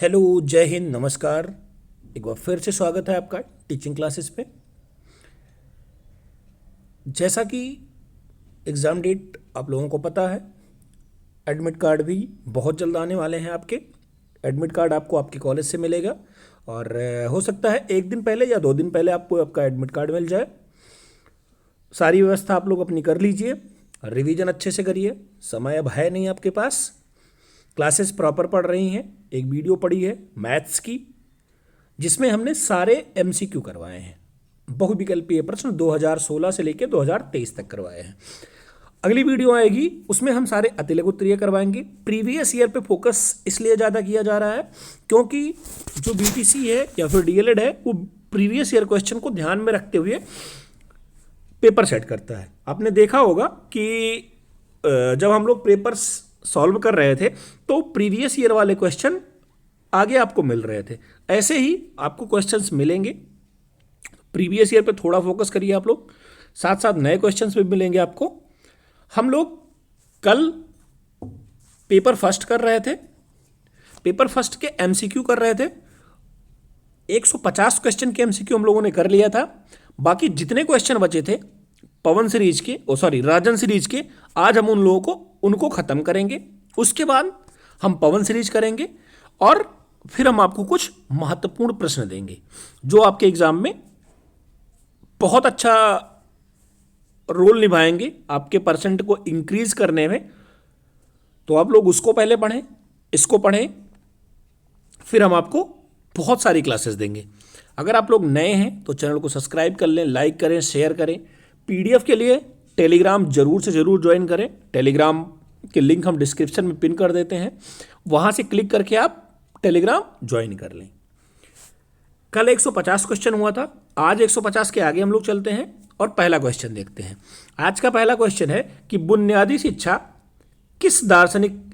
Hello, जय हिंद, नमस्कार। एक बार फिर से स्वागत है आपका टीचिंग क्लासेस पे। जैसा कि एग्ज़ाम डेट आप लोगों को पता है, एडमिट कार्ड भी बहुत जल्द आने वाले हैं आपके। एडमिट कार्ड आपको आपके कॉलेज से मिलेगा और हो सकता है एक दिन पहले या 2 दिन पहले आपको आपका एडमिट कार्ड मिल जाए। सारी व्यवस्था आप लोग अपनी कर लीजिए, रिवीजन अच्छे से करिए। समय अब है नहीं आपके पास। क्लासेस प्रॉपर पढ़ रही हैं। एक वीडियो पड़ी है मैथ्स की, जिसमें हमने सारे एमसीक्यू करवाए हैं। बहुविकल्पीय प्रश्न 2016 से लेकर 2023 तक करवाए हैं। अगली वीडियो आएगी, उसमें हम सारे अतिलघु उत्तरीय करवाएंगे। प्रीवियस ईयर पे फोकस इसलिए ज़्यादा किया जा रहा है क्योंकि जो बीटीसी है या फिर डीएलएड है, वो प्रीवियस ईयर क्वेश्चन को ध्यान में रखते हुए पेपर सेट करता है। आपने देखा होगा कि जब हम लोग पेपर्स सॉल्व कर रहे थे तो प्रीवियस ईयर वाले क्वेश्चन आगे आपको मिल रहे थे। ऐसे ही आपको क्वेश्चंस मिलेंगे। प्रीवियस ईयर पे थोड़ा फोकस करिए आप लोग, साथ साथ नए क्वेश्चंस भी मिलेंगे आपको। हम लोग कल पेपर फर्स्ट कर रहे थे, पेपर फर्स्ट के एमसीक्यू कर रहे थे। 150 क्वेश्चन के एमसीक्यू हम लोगों ने कर लिया था। बाकी जितने क्वेश्चन बचे थे पवन सीरीज के, राजन सीरीज के, आज हम उनको खत्म करेंगे। उसके बाद हम पवन सीरीज करेंगे और फिर हम आपको कुछ महत्वपूर्ण प्रश्न देंगे जो आपके एग्जाम में बहुत अच्छा रोल निभाएंगे आपके परसेंट को इंक्रीज करने में। तो आप लोग उसको पहले पढ़ें, इसको पढ़ें, फिर हम आपको बहुत सारी क्लासेस देंगे। अगर आप लोग नए हैं तो चैनल को सब्सक्राइब कर लें, लाइक करें, शेयर करें। पीडीएफ के लिए टेलीग्राम जरूर से जरूर ज्वाइन करें। टेलीग्राम के लिंक हम डिस्क्रिप्शन में पिन कर देते हैं, वहां से क्लिक करके आप टेलीग्राम ज्वाइन कर लें। कल 150 क्वेश्चन हुआ था, आज 150 के आगे हम लोग चलते हैं और पहला क्वेश्चन देखते हैं। आज का पहला क्वेश्चन है कि बुनियादी शिक्षा किस दार्शनिक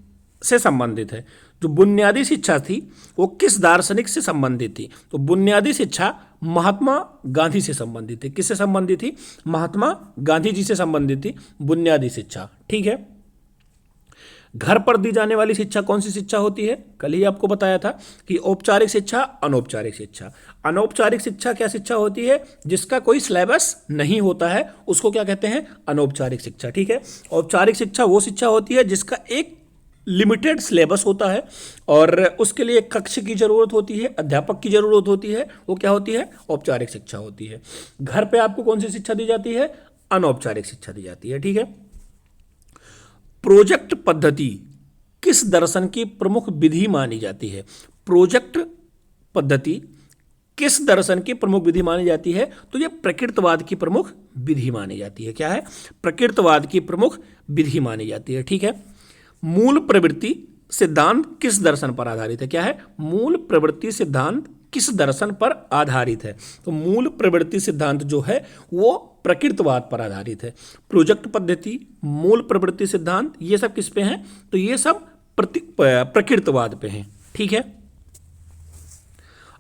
से संबंधित है। जो बुनियादी शिक्षा थी वो किस दार्शनिक से संबंधित थी? तो बुनियादी शिक्षा महात्मा गांधी से संबंधित थी। किससे संबंधित थी? महात्मा गांधी जी से संबंधित थी बुनियादी शिक्षा। ठीक है। घर पर दी जाने वाली शिक्षा कौन सी शिक्षा होती है? कल ही आपको बताया था कि औपचारिक शिक्षा, अनौपचारिक शिक्षा। अनौपचारिक शिक्षा क्या शिक्षा होती है? जिसका कोई सिलेबस नहीं होता है, उसको क्या कहते हैं? अनौपचारिक शिक्षा। ठीक है। औपचारिक शिक्षा वो शिक्षा होती है जिसका एक लिमिटेड सिलेबस होता है और उसके लिए एक कक्ष की जरूरत होती है, अध्यापक की जरूरत होती है। वो क्या होती है? औपचारिक शिक्षा होती है। घर पे आपको कौन सी शिक्षा दी जाती है? अनौपचारिक शिक्षा दी जाती है। ठीक है। प्रोजेक्ट पद्धति किस दर्शन की प्रमुख विधि मानी जाती है? प्रोजेक्ट पद्धति किस दर्शन की प्रमुख विधि मानी जाती है? तो यह प्रकृतवाद की प्रमुख विधि मानी जाती है। क्या है? प्रकृतवाद की प्रमुख विधि मानी जाती है। ठीक है। मूल प्रवृत्ति सिद्धांत किस दर्शन पर आधारित है? क्या है? मूल प्रवृत्ति सिद्धांत किस दर्शन पर आधारित है? तो मूल प्रवृत्ति सिद्धांत जो है वो प्रकृतवाद पर आधारित है। प्रोजेक्ट पद्धति, मूल प्रवृत्ति सिद्धांत, ये सब किस पे हैं? तो ये सब प्रकृतवाद पे हैं। ठीक है।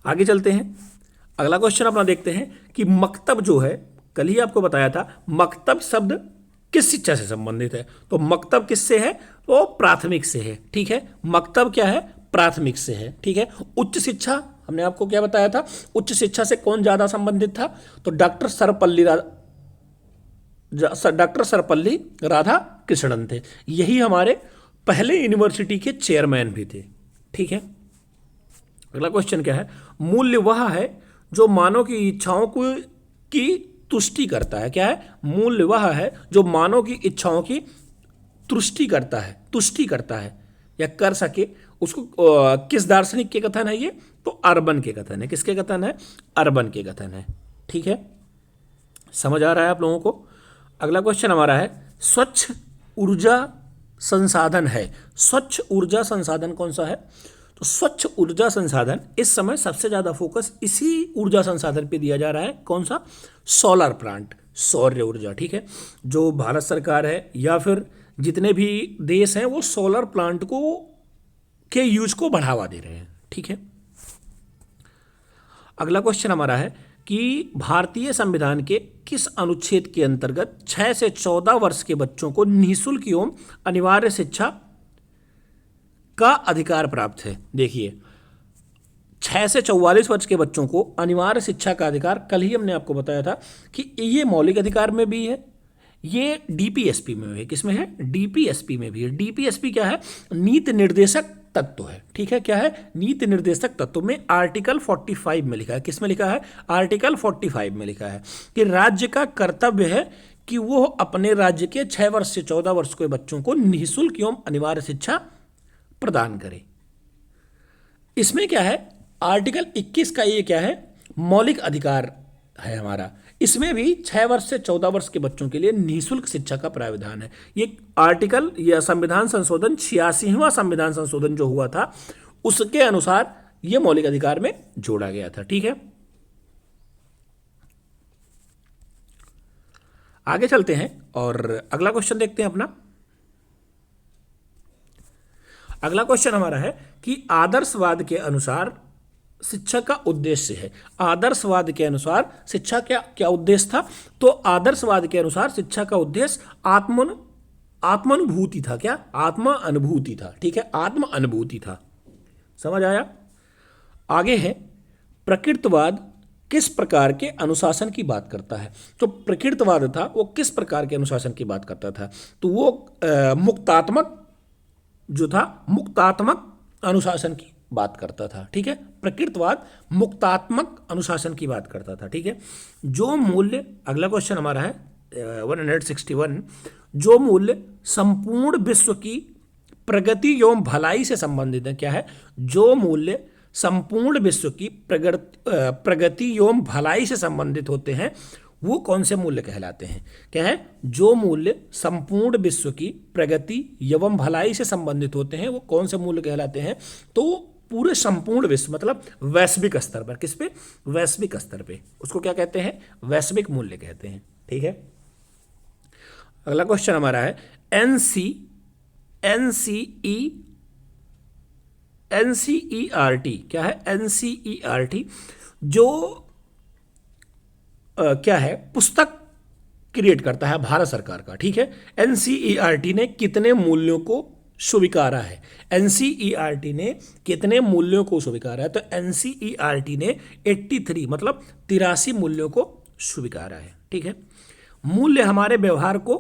आगे चलते हैं। अगला क्वेश्चन अपना देखते हैं कि मकतब जो है, कल ही आपको बताया था मकतब शब्द किस शिक्षा से संबंधित है? तो मकतब किससे है? तो प्राथमिक से है। ठीक है। मकतब क्या है? प्राथमिक से है। ठीक है। उच्च शिक्षा, हमने आपको क्या बताया था? उच्च शिक्षा से कौन ज्यादा संबंधित था? तो डॉक्टर सर्वपल्ली राधा कृष्णन थे। यही हमारे पहले यूनिवर्सिटी के चेयरमैन भी थे। ठीक है। अगला क्वेश्चन क्या है? मूल्य वह है जो मानव की इच्छाओं की तुष्टि करता है। क्या है? मूल्य वह है जो मानव की इच्छाओं की तुष्टि करता है या कर सके। उसको किस दार्शनिक के कथन है ये? तो अर्बन के कथन है। किसके कथन है? अर्बन के कथन है। ठीक है। समझ आ रहा है आप लोगों को? अगला क्वेश्चन हमारा है स्वच्छ ऊर्जा संसाधन है। स्वच्छ ऊर्जा संसाधन कौन सा है? तो स्वच्छ ऊर्जा संसाधन इस समय सबसे ज्यादा फोकस इसी ऊर्जा संसाधन पे दिया जा रहा है। कौन सा? सोलर प्लांट, सौर ऊर्जा। ठीक है। जो भारत सरकार है या फिर जितने भी देश हैं वो सोलर प्लांट के यूज को बढ़ावा दे रहे हैं। ठीक है। अगला क्वेश्चन हमारा है कि भारतीय संविधान के किस अनुच्छेद के अंतर्गत 6 से 14 वर्ष के बच्चों को निःशुल्क एवं अनिवार्य शिक्षा का अधिकार प्राप्त है? देखिए, 6 से 44 वर्ष के बच्चों को अनिवार्य शिक्षा का अधिकार, कल ही हमने आपको बताया था कि ये मौलिक अधिकार में भी है, ये डीपीएसपी में है। किसमें है? डीपीएसपी में भी है। डीपीएसपी क्या है? नीति निर्देशक तत्व है। ठीक है, क्या है? नीति निर्देशक तत्व में आर्टिकल 45 में लिखा है। किस में लिखा है? आर्टिकल 45 में लिखा है कि राज्य का कर्तव्य है कि वो अपने राज्य के 6 वर्ष से 14 वर्ष के बच्चों को निःशुल्क एवं अनिवार्य शिक्षा प्रदान करे। इसमें क्या है? आर्टिकल 21 का ये क्या है? मौलिक अधिकार है हमारा। इसमें भी 6 वर्ष से 14 वर्ष के बच्चों के लिए निःशुल्क शिक्षा का प्रावधान है। ये आर्टिकल या संविधान संशोधन 86वां संविधान संशोधन जो हुआ था उसके अनुसार ये मौलिक अधिकार में जोड़ा गया था। ठीक है, आगे चलते हैं और अगला क्वेश्चन देखते हैं अपना। अगला क्वेश्चन हमारा है कि आदर्शवाद के अनुसार शिक्षा का उद्देश्य है। आदर्शवाद के अनुसार शिक्षा क्या क्या उद्देश्य था? तो आदर्शवाद के अनुसार शिक्षा का उद्देश्य आत्मानुभूति था। क्या? आत्मा अनुभूति था। ठीक है, आत्म अनुभूति था। समझ आया? आगे है प्रकृतवाद किस प्रकार के अनुशासन की बात करता है? तो प्रकृतवाद था वो किस प्रकार के अनुशासन की बात करता था? तो वो मुक्तात्मक जो था, मुक्तात्मक अनुशासन की बात करता था। ठीक है, प्रकृतवाद मुक्तात्मक अनुशासन की बात करता था। ठीक है, जो मूल्य, अगला क्वेश्चन हमारा है 161, जो मूल्य संपूर्ण विश्व की प्रगति एवं भलाई से संबंधित है। क्या है? जो मूल्य संपूर्ण विश्व की प्रगति एवं भलाई से संबंधित होते हैं वो कौन से मूल्य कहलाते हैं? क्या है? जो मूल्य संपूर्ण विश्व की प्रगति एवं भलाई से संबंधित होते हैं वो कौन से मूल्य कहलाते हैं? तो पूरे संपूर्ण विश्व मतलब वैश्विक स्तर पर। किस पे? वैश्विक स्तर पे। उसको क्या कहते हैं? वैश्विक मूल्य कहते हैं। ठीक है, अगला क्वेश्चन हमारा है एनसीईआरटी। क्या है? एनसीईआरटी जो क्या है? पुस्तक क्रिएट करता है भारत सरकार का। ठीक है, एनसीईआरटी ने कितने मूल्यों को स्वीकारा है? एनसीईआरटी ने कितने मूल्यों को स्वीकारा है? तो एनसीईआरटी ने 83 मतलब 83 मूल्यों को स्वीकारा है। ठीक है, मूल्य हमारे व्यवहार को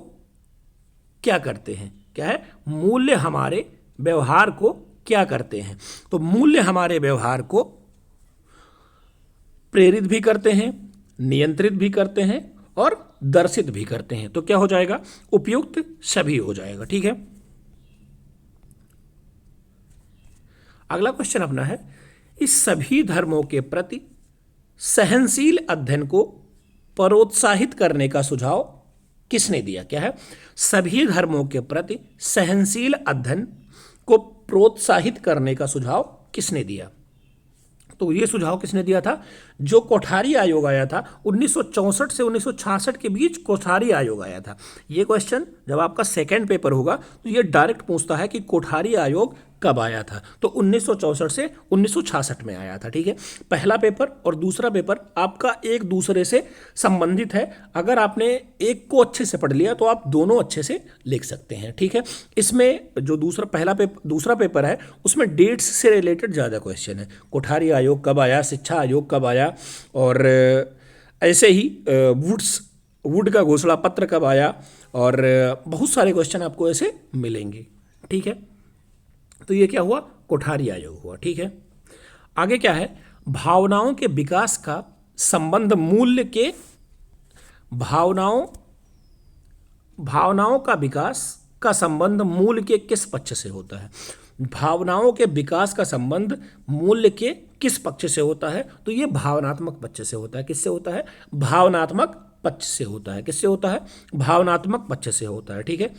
क्या करते हैं? क्या है? मूल्य हमारे व्यवहार को क्या करते हैं? तो मूल्य हमारे व्यवहार को प्रेरित भी करते हैं, नियंत्रित भी करते हैं और दर्शित भी करते हैं। तो क्या हो जाएगा? उपयुक्त सभी हो जाएगा। ठीक है, अगला क्वेश्चन अपना है इस सभी धर्मों के प्रति सहनशील अध्ययन को प्रोत्साहित करने का सुझाव किसने दिया? क्या है? सभी धर्मों के प्रति सहनशील अध्ययन को प्रोत्साहित करने का सुझाव किसने दिया? तो ये सुझाव किसने दिया था? जो कोठारी आयोग आया था 1964 से 1966 के बीच कोठारी आयोग आया था। ये क्वेश्चन जब आपका सेकंड पेपर होगा तो ये डायरेक्ट पूछता है कि कोठारी आयोग कब आया था? तो 1964 से 1966 में आया था। ठीक है, पहला पेपर और दूसरा पेपर आपका एक दूसरे से संबंधित है। अगर आपने एक को अच्छे से पढ़ लिया तो आप दोनों अच्छे से लिख सकते हैं। ठीक है, इसमें जो दूसरा पेपर है उसमें डेट्स से रिलेटेड ज़्यादा क्वेश्चन है। कोठारी आयोग कब आया, शिक्षा आयोग कब आया, और ऐसे ही वुड का घोषणा पत्र कब आया, और बहुत सारे क्वेश्चन आपको ऐसे मिलेंगे। ठीक है, तो ये क्या हुआ? कोठारी आयोग हुआ। ठीक है, आगे क्या है? भावनाओं के विकास का संबंध मूल्य के भावनाओं का विकास का संबंध मूल्य के किस पक्ष से होता है? भावनाओं के विकास का संबंध मूल्य के किस पक्ष से होता है? तो ये भावनात्मक पक्ष से होता है। किससे होता है? भावनात्मक पक्ष से होता है। किससे होता है? भावनात्मक पक्ष से होता है। ठीक है,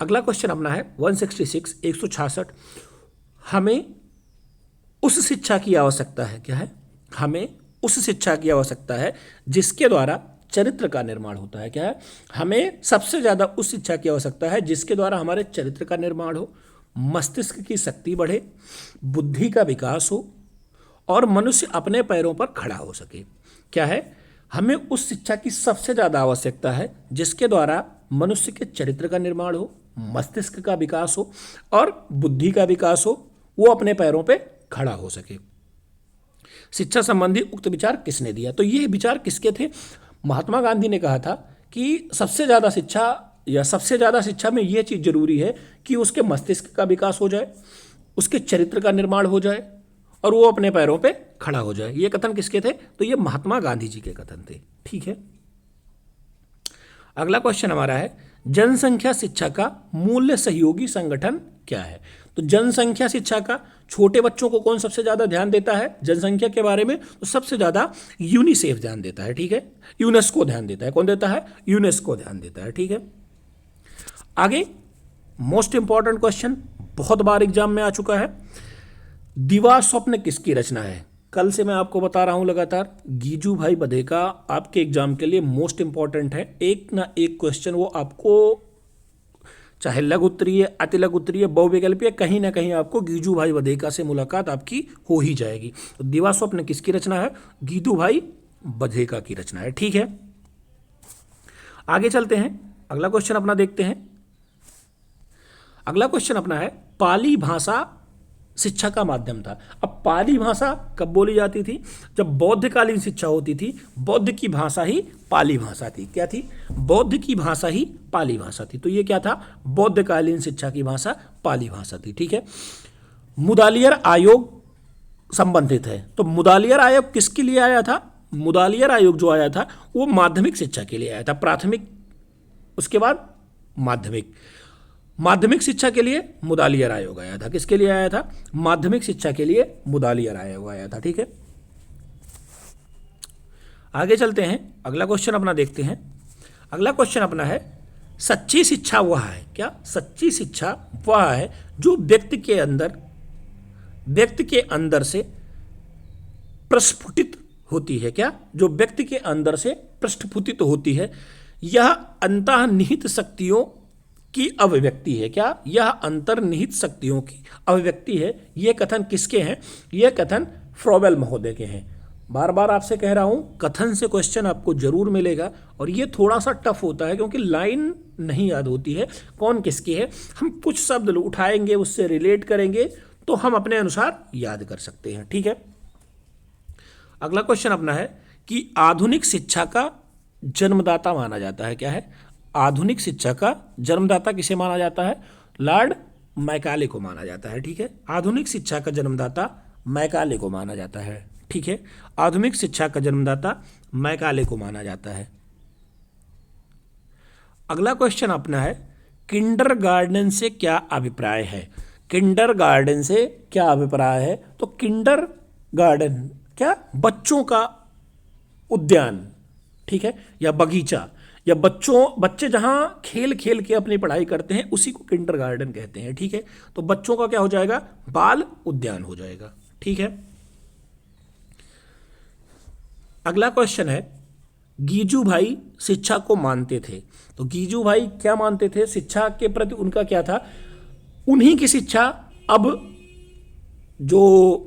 अगला क्वेश्चन अपना है 166 हमें उस शिक्षा की आवश्यकता है। क्या है? हमें उस शिक्षा की आवश्यकता है जिसके द्वारा चरित्र का निर्माण होता है। क्या है? हमें सबसे ज़्यादा उस शिक्षा की आवश्यकता है जिसके द्वारा हमारे चरित्र का निर्माण हो, मस्तिष्क की शक्ति बढ़े, बुद्धि का विकास हो और मनुष्य अपने पैरों पर खड़ा हो सके। क्या है? हमें उस शिक्षा की सबसे ज़्यादा आवश्यकता है जिसके द्वारा मनुष्य के चरित्र का निर्माण हो, मस्तिष्क का विकास हो और बुद्धि का विकास हो, वो अपने पैरों पे खड़ा हो सके। शिक्षा संबंधी उक्त विचार किसने दिया? तो ये विचार किसके थे? महात्मा गांधी ने कहा था कि सबसे ज़्यादा शिक्षा या सबसे ज़्यादा शिक्षा में ये चीज़ जरूरी है कि उसके मस्तिष्क का विकास हो जाए, उसके चरित्र का निर्माण हो जाए और वो अपने पैरों पे खड़ा हो जाए। ये कथन किसके थे? तो ये महात्मा गांधी जी के कथन थे। ठीक है, अगला क्वेश्चन हमारा है, जनसंख्या शिक्षा का मूल्य सहयोगी संगठन क्या है? तो जनसंख्या शिक्षा का छोटे बच्चों को कौन सबसे ज्यादा ध्यान देता है जनसंख्या के बारे में? तो सबसे ज्यादा यूनिसेफ ध्यान देता है। ठीक है, यूनेस्को ध्यान देता है। कौन देता है? यूनेस्को ध्यान देता है। ठीक है, आगे मोस्ट इंपॉर्टेंट क्वेश्चन, बहुत बार एग्जाम में आ चुका है, दीवार स्वप्न किसकी रचना है? कल से मैं आपको बता रहा हूं लगातार, गीजू भाई बधेका आपके एग्जाम के लिए मोस्ट इंपॉर्टेंट है। एक ना एक क्वेश्चन वो आपको, चाहे लघु उत्तरीय, अति लघु उत्तरीय, बहुविकल्पीय, कहीं ना कहीं आपको गीजू भाई बधेका से मुलाकात आपकी हो ही जाएगी। तो दीवार स्वप्न किसकी रचना है? गीजू भाई बधेका की रचना है। ठीक है, आगे चलते हैं, अगला क्वेश्चन अपना देखते हैं। अगला क्वेश्चन अपना है, पाली भाषा शिक्षा का माध्यम था। अब पाली भाषा कब बोली जाती थी? जब बौद्धकालीन शिक्षा होती थी। बौद्ध की भाषा ही पाली भाषा थी। क्या थी? बौद्ध की भाषा ही पाली भाषा थी। तो ये क्या था? बौद्धकालीन शिक्षा की भाषा पाली भाषा थी। ठीक है, मुदालियर आयोग संबंधित है। तो मुदालियर आयोग किसके लिए आया था? मुदालियर आयोग जो आया था वो माध्यमिक शिक्षा के लिए आया था। प्राथमिक, उसके बाद माध्यमिक। माध्यमिक शिक्षा के लिए मुदालियर आयोग आया था। किसके लिए आया था? माध्यमिक शिक्षा के लिए मुदालियर आयोग आया था। ठीक है, आगे चलते हैं, अगला क्वेश्चन अपना देखते हैं। अगला क्वेश्चन अपना है, सच्ची शिक्षा वह है। क्या? सच्ची शिक्षा वह है जो व्यक्ति के अंदर से प्रस्फुटित होती है। क्या? जो व्यक्ति के अंदर से प्रस्फुटित होती है। यह अंतर्निहित शक्तियों की अभिव्यक्ति है। क्या? यह अंतर्निहित शक्तियों की अभिव्यक्ति है। यह कथन किसके हैं? यह कथन फ्रोबेल महोदय के हैं। बार बार आपसे कह रहा हूं, कथन से क्वेश्चन आपको जरूर मिलेगा और ये थोड़ा सा टफ होता है क्योंकि लाइन नहीं याद होती है कौन किसकी है। हम कुछ शब्द उठाएंगे, उससे रिलेट करेंगे तो हम अपने अनुसार याद कर सकते हैं। ठीक है, अगला क्वेश्चन अपना है कि आधुनिक शिक्षा का जन्मदाता माना जाता है। क्या है? आधुनिक शिक्षा का जन्मदाता किसे माना जाता है? लॉर्ड मैकाले को माना जाता है। ठीक है, आधुनिक शिक्षा का जन्मदाता मैकाले को माना जाता है। ठीक है, आधुनिक शिक्षा का जन्मदाता मैकाले को माना जाता है। अगला क्वेश्चन अपना है, किंडरगार्टन से क्या अभिप्राय है? किंडरगार्टन से क्या अभिप्राय है? तो किंडरगार्टन क्या? बच्चों का उद्यान। ठीक है, या बगीचा, या बच्चे जहां खेल खेल के अपनी पढ़ाई करते हैं उसी को किंडरगार्टन कहते हैं। ठीक है, तो बच्चों का क्या हो जाएगा? बाल उद्यान हो जाएगा। ठीक है, अगला क्वेश्चन है, गीजू भाई शिक्षा को मानते थे। तो गीजू भाई क्या मानते थे? शिक्षा के प्रति उनका क्या था? उन्हीं की शिक्षा अब जो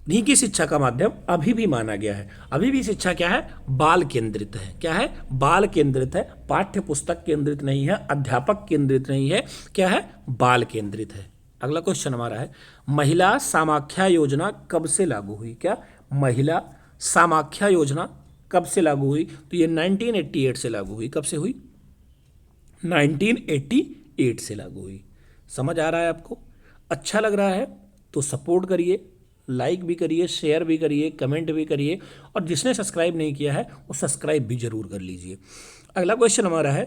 उन्हीं की शिक्षा का माध्यम अभी भी माना गया है। अभी भी शिक्षा क्या है? बाल केंद्रित है। क्या है? बाल केंद्रित है। पाठ्य पुस्तक केंद्रित नहीं है, अध्यापक केंद्रित नहीं है। क्या है? बाल केंद्रित है। अगला क्वेश्चन हमारा है, महिला समाख्या योजना कब से लागू हुई? क्या? महिला समाख्या योजना कब से लागू हुई? तो ये 1988 से लागू हुई। कब से हुई? 1988 से लागू हुई। समझ आ रहा है आपको? अच्छा लग रहा है तो सपोर्ट करिए, लाइक भी करिए, शेयर भी करिए, कमेंट भी करिए और जिसने सब्सक्राइब नहीं किया है वो सब्सक्राइब भी जरूर कर लीजिए। अगला क्वेश्चन हमारा है,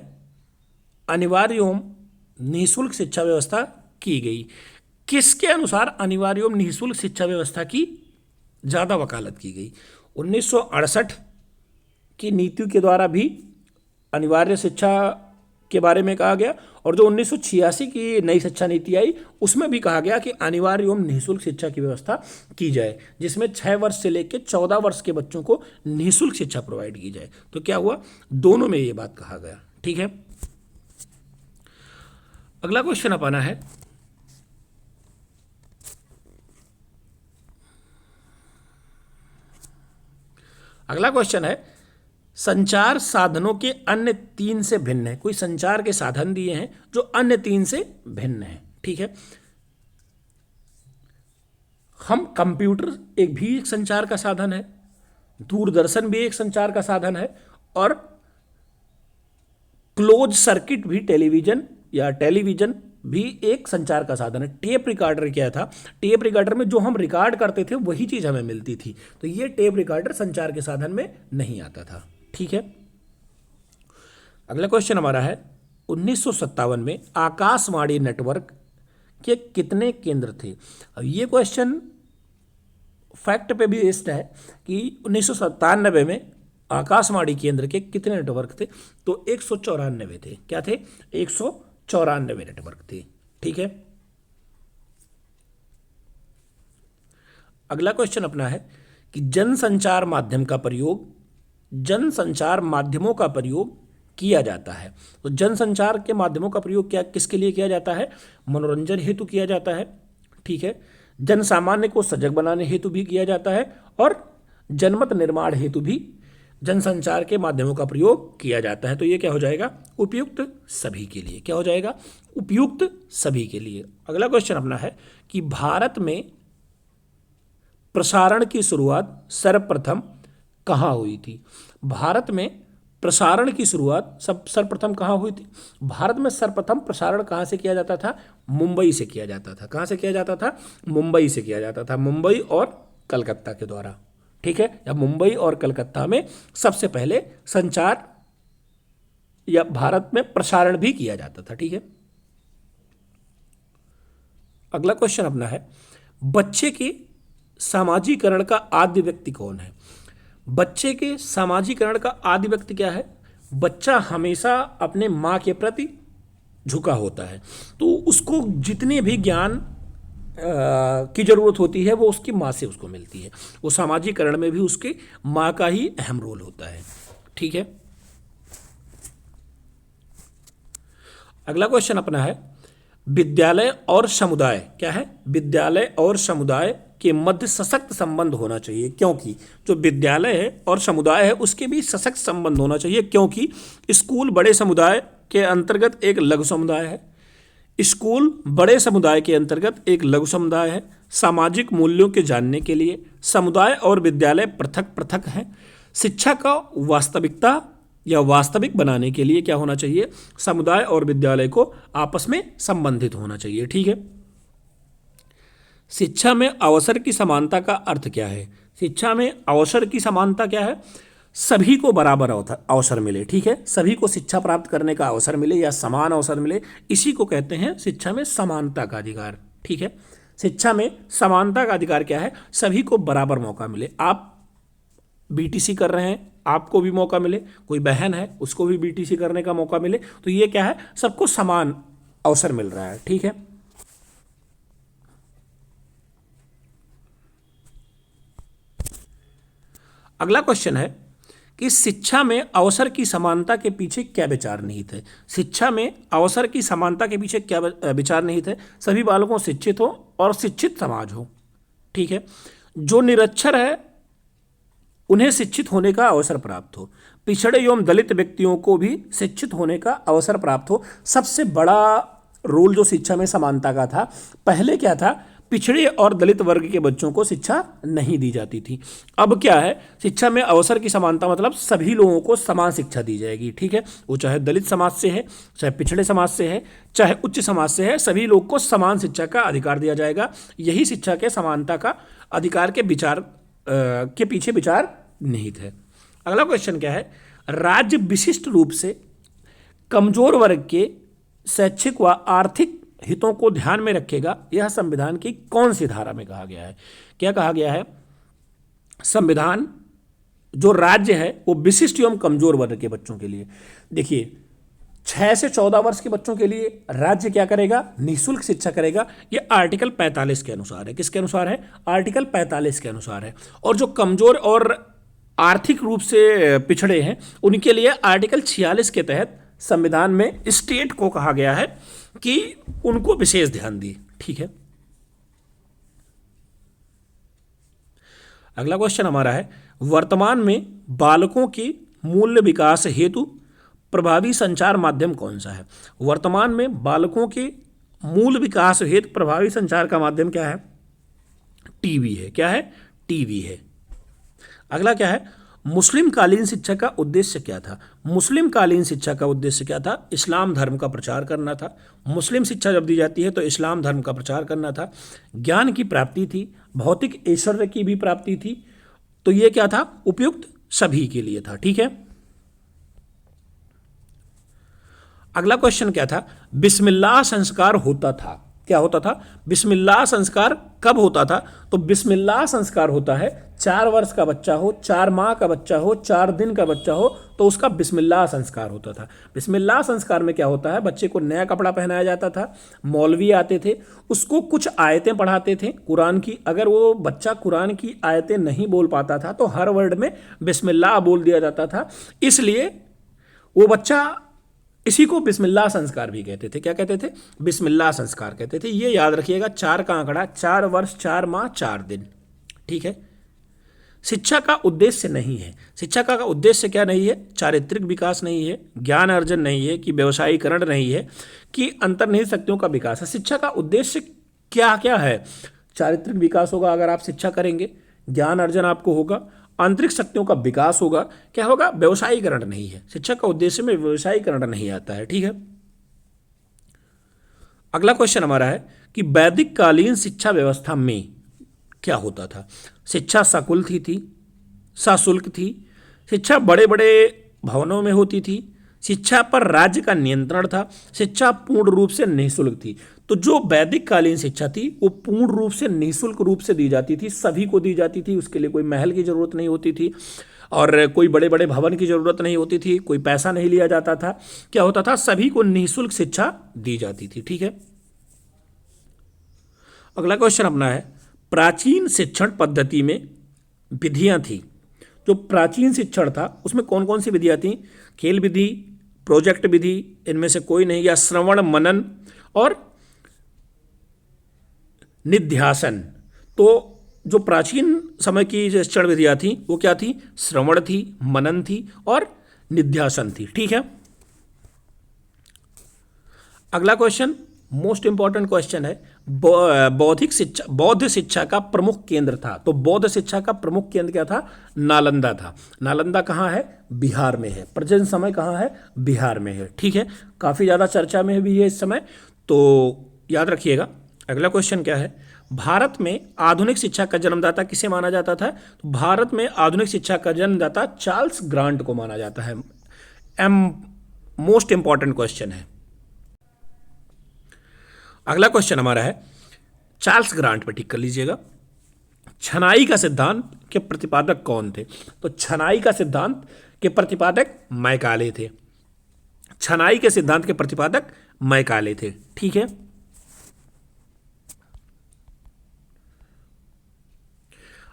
अनिवार्य एवं निःशुल्क शिक्षा व्यवस्था की गई। किसके अनुसार अनिवार्य एवं निःशुल्क शिक्षा व्यवस्था की ज़्यादा वकालत की गई? 1968 की नीतियों के द्वारा भी अनिवार्य शिक्षा के बारे में कहा गया और जो 1986 की नई शिक्षा नीति आई उसमें भी कहा गया कि अनिवार्य एवं निःशुल्क शिक्षा की व्यवस्था की जाए, जिसमें 6 वर्ष से लेकर 14 वर्ष के बच्चों को निःशुल्क शिक्षा प्रोवाइड की जाए। तो क्या हुआ? दोनों में ये बात कहा गया। ठीक है, अगला क्वेश्चन अपना है, अगला क्वेश्चन है, संचार साधनों के अन्य 3 से भिन्न है। कोई संचार के साधन दिए हैं जो अन्य 3 से भिन्न है। ठीक है, हम कंप्यूटर एक संचार का साधन है, दूरदर्शन भी एक संचार का साधन है, और क्लोज सर्किट भी टेलीविजन भी एक संचार का साधन है। टेप रिकॉर्डर क्या था? टेप रिकॉर्डर में जो हम रिकॉर्ड करते थे वही चीज हमें मिलती थी, तो ये टेप रिकॉर्डर संचार के साधन में नहीं आता था। ठीक है, अगला क्वेश्चन हमारा है 1957 में आकाशवाणी नेटवर्क के कितने केंद्र थे? अब ये क्वेश्चन फैक्ट पे भी बेस्ड है कि 1997 में आकाशवाणी केंद्र के कितने नेटवर्क थे? तो 194 थे। क्या थे? 194 नेटवर्क थे। ठीक है, अगला क्वेश्चन अपना है कि जनसंचार माध्यमों का प्रयोग किया जाता है। तो जनसंचार के माध्यमों का प्रयोग किसके लिए किया जाता है? मनोरंजन हेतु किया जाता है। ठीक है, जन सामान्य को सजग बनाने हेतु भी किया जाता है, और जनमत निर्माण हेतु भी जनसंचार के माध्यमों का प्रयोग किया जाता है। तो ये क्या हो जाएगा? उपयुक्त सभी के लिए। क्या हो जाएगा? उपयुक्त सभी के लिए। अगला क्वेश्चन अपना है कि भारत में प्रसारण की शुरुआत सर्वप्रथम कहाँ हुई थी? भारत में प्रसारण की शुरुआत सर्वप्रथम कहाँ हुई थी? भारत में सर्वप्रथम प्रसारण कहाँ से किया जाता था? मुंबई से किया जाता था। कहाँ से किया जाता था? मुंबई से किया जाता था, मुंबई और कलकत्ता के द्वारा। ठीक है, या मुंबई और कलकत्ता में सबसे पहले संचार या भारत में प्रसारण भी किया जाता था। ठीक है, अगला क्वेश्चन अपना है बच्चे के सामाजिकरण का आद्य व्यक्ति कौन है? बच्चे के सामाजिकरण का आदि व्यक्ति क्या है? बच्चा हमेशा अपने माँ के प्रति झुका होता है, तो उसको जितने भी ज्ञान की जरूरत होती है वो उसकी माँ से उसको मिलती है। वो सामाजिकरण में भी उसके माँ का ही अहम रोल होता है। ठीक है, अगला क्वेश्चन अपना है विद्यालय और समुदाय क्या है? विद्यालय और समुदाय के मध्य सशक्त संबंध होना चाहिए, क्योंकि जो विद्यालय है और समुदाय है उसके बीच सशक्त संबंध होना चाहिए, क्योंकि स्कूल बड़े समुदाय के अंतर्गत एक लघु समुदाय है। स्कूल बड़े समुदाय के अंतर्गत एक लघु समुदाय है। सामाजिक मूल्यों के जानने के लिए समुदाय और विद्यालय पृथक पृथक हैं। शिक्षा का वास्तविक बनाने के लिए क्या होना चाहिए? समुदाय और विद्यालय को आपस में संबंधित होना चाहिए। ठीक है, शिक्षा में अवसर की समानता का अर्थ क्या है? शिक्षा में अवसर की समानता क्या है? सभी को बराबर अवसर मिले। ठीक है, सभी को शिक्षा प्राप्त करने का अवसर मिले या समान अवसर मिले, इसी को कहते हैं शिक्षा में समानता का अधिकार। ठीक है, शिक्षा में समानता का अधिकार क्या है? सभी को बराबर मौका मिले। आप बीटीसी कर रहे हैं, आपको भी मौका मिले, कोई बहन है उसको भी बीटीसी करने का मौका मिले, तो ये क्या है? सबको समान अवसर मिल रहा है। ठीक है, अगला क्वेश्चन है कि शिक्षा में अवसर की समानता के पीछे क्या विचार निहित है? शिक्षा में अवसर की समानता के पीछे क्या विचार निहित है? सभी बालकों शिक्षित हो और शिक्षित समाज हो। ठीक है, जो निरक्षर है उन्हें शिक्षित होने का अवसर प्राप्त हो, पिछड़े एवं दलित व्यक्तियों को भी शिक्षित होने का अवसर प्राप्त हो। सबसे बड़ा रोल जो शिक्षा में समानता का था, पहले क्या था? पिछड़े और दलित वर्ग के बच्चों को शिक्षा नहीं दी जाती थी। अब क्या है? शिक्षा में अवसर की समानता मतलब सभी लोगों को समान शिक्षा दी जाएगी। ठीक है, वो चाहे दलित समाज से है, चाहे पिछड़े समाज से है, चाहे उच्च समाज से है, सभी लोग को समान शिक्षा का अधिकार दिया जाएगा। यही शिक्षा के समानता का अधिकार के विचार के पीछे विचार निहित है। अगला क्वेश्चन क्या है? राज्य विशिष्ट रूप से कमजोर वर्ग के शैक्षिक व आर्थिक हितों को ध्यान में रखेगा, यह संविधान की कौन सी धारा में कहा गया है? क्या कहा गया है? संविधान जो राज्य है वो विशिष्ट एवं कमजोर वर्ग के बच्चों के लिए, देखिए 6 से 14 वर्ष के बच्चों के लिए राज्य क्या करेगा? निःशुल्क शिक्षा करेगा। ये आर्टिकल 45 के अनुसार है। किसके अनुसार है? आर्टिकल 45 के अनुसार है। और जो कमजोर और आर्थिक रूप से पिछड़े हैं उनके लिए आर्टिकल 46 के तहत संविधान में स्टेट को कहा गया है कि उनको विशेष ध्यान दी। ठीक है, अगला क्वेश्चन हमारा है वर्तमान में बालकों के मूल्य विकास हेतु प्रभावी संचार माध्यम कौन सा है? वर्तमान में बालकों के मूल विकास हेतु प्रभावी संचार का माध्यम क्या है? टीवी है। क्या है? टीवी है। अगला क्या है? मुस्लिम कालीन शिक्षा का उद्देश्य क्या था? मुस्लिम कालीन शिक्षा का उद्देश्य क्या था? इस्लाम धर्म का प्रचार करना था। मुस्लिम शिक्षा जब दी जाती है तो इस्लाम धर्म का प्रचार करना था। ज्ञान की प्राप्ति थी, भौतिक ऐश्वर्य की भी प्राप्ति थी। तो ये क्या था? उपयुक्त सभी के लिए था। ठीक है। अगला क्वेश्चन क्या था? बिस्मिल्लाह संस्कार होता था। क्या होता था? बिस्मिल्लाह संस्कार कब होता था? तो बिस्मिल्लाह संस्कार होता है 4 वर्ष का बच्चा हो, 4 माह का बच्चा हो, 4 दिन का बच्चा हो, तो उसका बिस्मिल्लाह संस्कार होता था। बिस्मिल्लाह संस्कार में क्या होता है? बच्चे को नया कपड़ा पहनाया जाता था, मौलवी आते थे, उसको कुछ आयतें पढ़ाते थे कुरान की। अगर वो बच्चा कुरान की आयतें नहीं बोल पाता था तो हर वर्ड में बिस्मिल्लाह बोल दिया जाता था। इसलिए वो बच्चा, इसी को बिस्मिल्लाह संस्कार भी कहते थे। क्या कहते थे? बिस्मिल्लाह संस्कार कहते थे। ये याद रखिएगा, 4 का आंकड़ा, 4 वर्ष, 4 माह, 4 दिन। ठीक है। शिक्षा का उद्देश्य नहीं है। शिक्षा का उद्देश्य क्या नहीं है? चारित्रिक विकास नहीं है, ज्ञान अर्जन नहीं है, कि व्यवसायीकरण नहीं है, कि अंतर्निहित शक्तियों का विकास है। शिक्षा का उद्देश्य क्या क्या है? चारित्रिक विकास होगा अगर आप शिक्षा करेंगे, ज्ञान अर्जन आपको होगा, आंतरिक शक्तियों का विकास होगा। क्या होगा? व्यवसायीकरण नहीं है। शिक्षा का उद्देश्य में व्यवसायीकरण नहीं आता है। ठीक है। अगला क्वेश्चन हमारा है कि वैदिक कालीन शिक्षा व्यवस्था में क्या होता था? शिक्षा सकुल थी, सशुल्क थी, शिक्षा बड़े बड़े भवनों में होती थी, शिक्षा पर राज्य का नियंत्रण था, शिक्षा पूर्ण रूप से निःशुल्क थी। तो जो वैदिक कालीन शिक्षा थी वो पूर्ण रूप से निःशुल्क रूप से दी जाती थी, सभी को दी जाती थी। उसके लिए कोई महल की जरूरत नहीं होती थी और कोई बड़े बड़े भवन की जरूरत नहीं होती थी, कोई पैसा नहीं लिया जाता था। क्या होता था? सभी को निःशुल्क शिक्षा दी जाती थी। ठीक है। अगला क्वेश्चन अपना है, प्राचीन शिक्षण पद्धति में विधियां थी। जो प्राचीन शिक्षण था उसमें कौन कौन सी विधियां थी? खेल विधि, प्रोजेक्ट विधि, इनमें से कोई नहीं, या श्रवण मनन और निध्यासन। तो जो प्राचीन समय की शिक्षण विधियां थी वो क्या थी? श्रवण थी, मनन थी और निध्यासन थी। ठीक है। अगला क्वेश्चन मोस्ट इंपॉर्टेंट क्वेश्चन है, बौद्ध शिक्षा का प्रमुख केंद्र था। तो बौद्ध शिक्षा का प्रमुख केंद्र क्या था? नालंदा था। नालंदा कहाँ है? बिहार में है। प्रेजेंट समय कहाँ है? बिहार में है। ठीक है। काफ़ी ज़्यादा चर्चा में भी है इस समय, तो याद रखिएगा। अगला क्वेश्चन क्या है? भारत में आधुनिक शिक्षा का जन्मदाता किसे माना जाता था? तो भारत में आधुनिक शिक्षा का जन्मदाता चार्ल्स ग्रांट को माना जाता है। मोस्ट इंपॉर्टेंट क्वेश्चन है। अगला क्वेश्चन हमारा है, चार्ल्स ग्रांट पे टिक कर लीजिएगा। छनाई का सिद्धांत के प्रतिपादक कौन थे? तो छनाई का सिद्धांत के प्रतिपादक मैकाले थे। छनाई के सिद्धांत के प्रतिपादक मैकाले थे। ठीक है।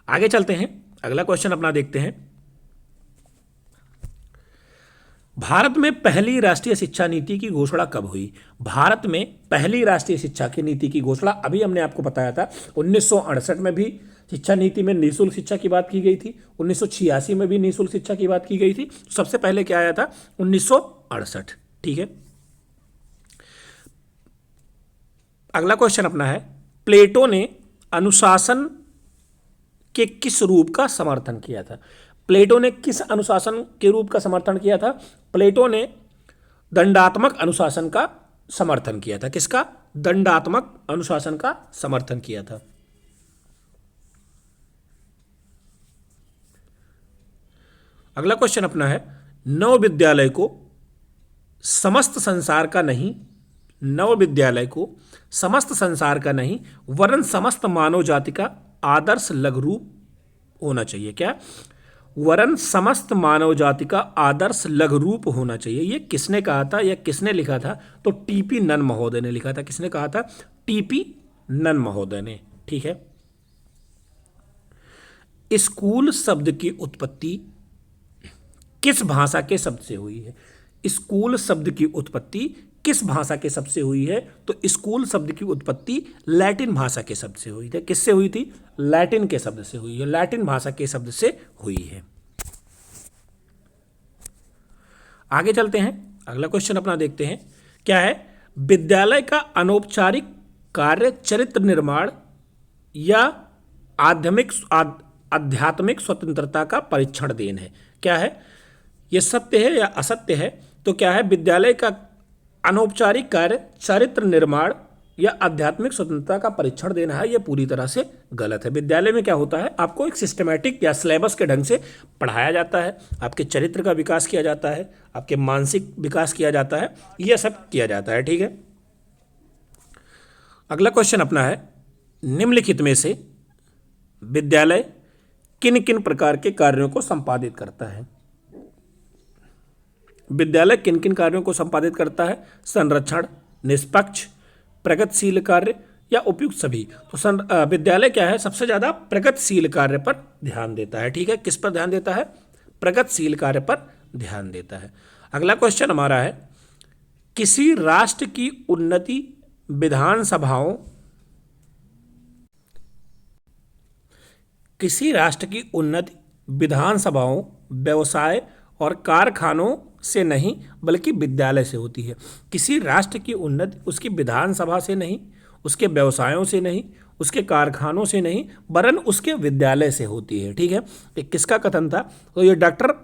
आगे चलते हैं, अगला क्वेश्चन अपना देखते हैं। भारत में पहली राष्ट्रीय शिक्षा नीति की घोषणा कब हुई? भारत में पहली राष्ट्रीय शिक्षा की नीति की घोषणा अभी हमने आपको बताया था 1968 में भी शिक्षा नीति में निःशुल्क शिक्षा की बात की गई थी, 1986 में भी निःशुल्क शिक्षा की बात की गई थी। सबसे पहले क्या आया था? 1968। ठीक है। अगला क्वेश्चन अपना है, प्लेटो ने अनुशासन के किस रूप का समर्थन किया था? प्लेटो ने किस अनुशासन के रूप का समर्थन किया था? प्लेटो ने दंडात्मक अनुशासन का समर्थन किया था। किसका? दंडात्मक अनुशासन का समर्थन किया था। अगला क्वेश्चन अपना है, नव विद्यालय को समस्त संसार का नहीं, नव विद्यालय को समस्त संसार का नहीं वरन समस्त मानव जाति का आदर्श लघु रूप होना चाहिए। क्या? वरन समस्त मानव जाति का आदर्श लघु रूप होना चाहिए। ये किसने कहा था या किसने लिखा था? तो टीपी नन महोदय ने लिखा था। किसने कहा था? टीपी नन महोदय ने। ठीक है। स्कूल शब्द की उत्पत्ति किस भाषा के शब्द से हुई है? स्कूल शब्द की उत्पत्ति किस भाषा के शब्द से हुई है? तो स्कूल शब्द की उत्पत्ति लैटिन भाषा के शब्द से हुई थी। किससे हुई थी? लैटिन के शब्द से हुई है, लैटिन भाषा के शब्द से हुई है। आगे चलते हैं, अगला क्वेश्चन अपना देखते हैं। क्या है? विद्यालय का अनौपचारिक कार्य चरित्र निर्माण या आध्यात्मिक स्वतंत्रता का परीक्षण देन है। क्या है ये, सत्य है या असत्य है? तो क्या है, विद्यालय का अनौपचारिक कार्य चरित्र निर्माण या आध्यात्मिक स्वतंत्रता का परीक्षण देना है, यह पूरी तरह से गलत है। विद्यालय में क्या होता है, आपको एक सिस्टमैटिक या सिलेबस के ढंग से पढ़ाया जाता है, आपके चरित्र का विकास किया जाता है, आपके मानसिक विकास किया जाता है, यह सब किया जाता है। ठीक है, अगला क्वेश्चन अपना है, निम्नलिखित में से विद्यालय किन किन प्रकार के कार्यों को संपादित करता है? विद्यालय किन किन कार्यों को संपादित करता है? संरक्षण, निष्पक्ष, प्रगतिशील कार्य या उपयुक्त सभी। तो विद्यालय क्या है, सबसे ज्यादा प्रगतिशील कार्य पर ध्यान देता है। ठीक है, किस पर ध्यान देता है? प्रगतिशील कार्य पर ध्यान देता है। अगला क्वेश्चन हमारा है, किसी राष्ट्र की उन्नति विधानसभाओं व्यवसाय और कारखानों से नहीं बल्कि विद्यालय से होती है। किसी राष्ट्र की उन्नति उसकी विधानसभा से नहीं, उसके व्यवसायों से नहीं, उसके कारखानों से नहीं, वरन उसके विद्यालय से होती है। ठीक है, ये किसका कथन था? तो ये डॉक्टर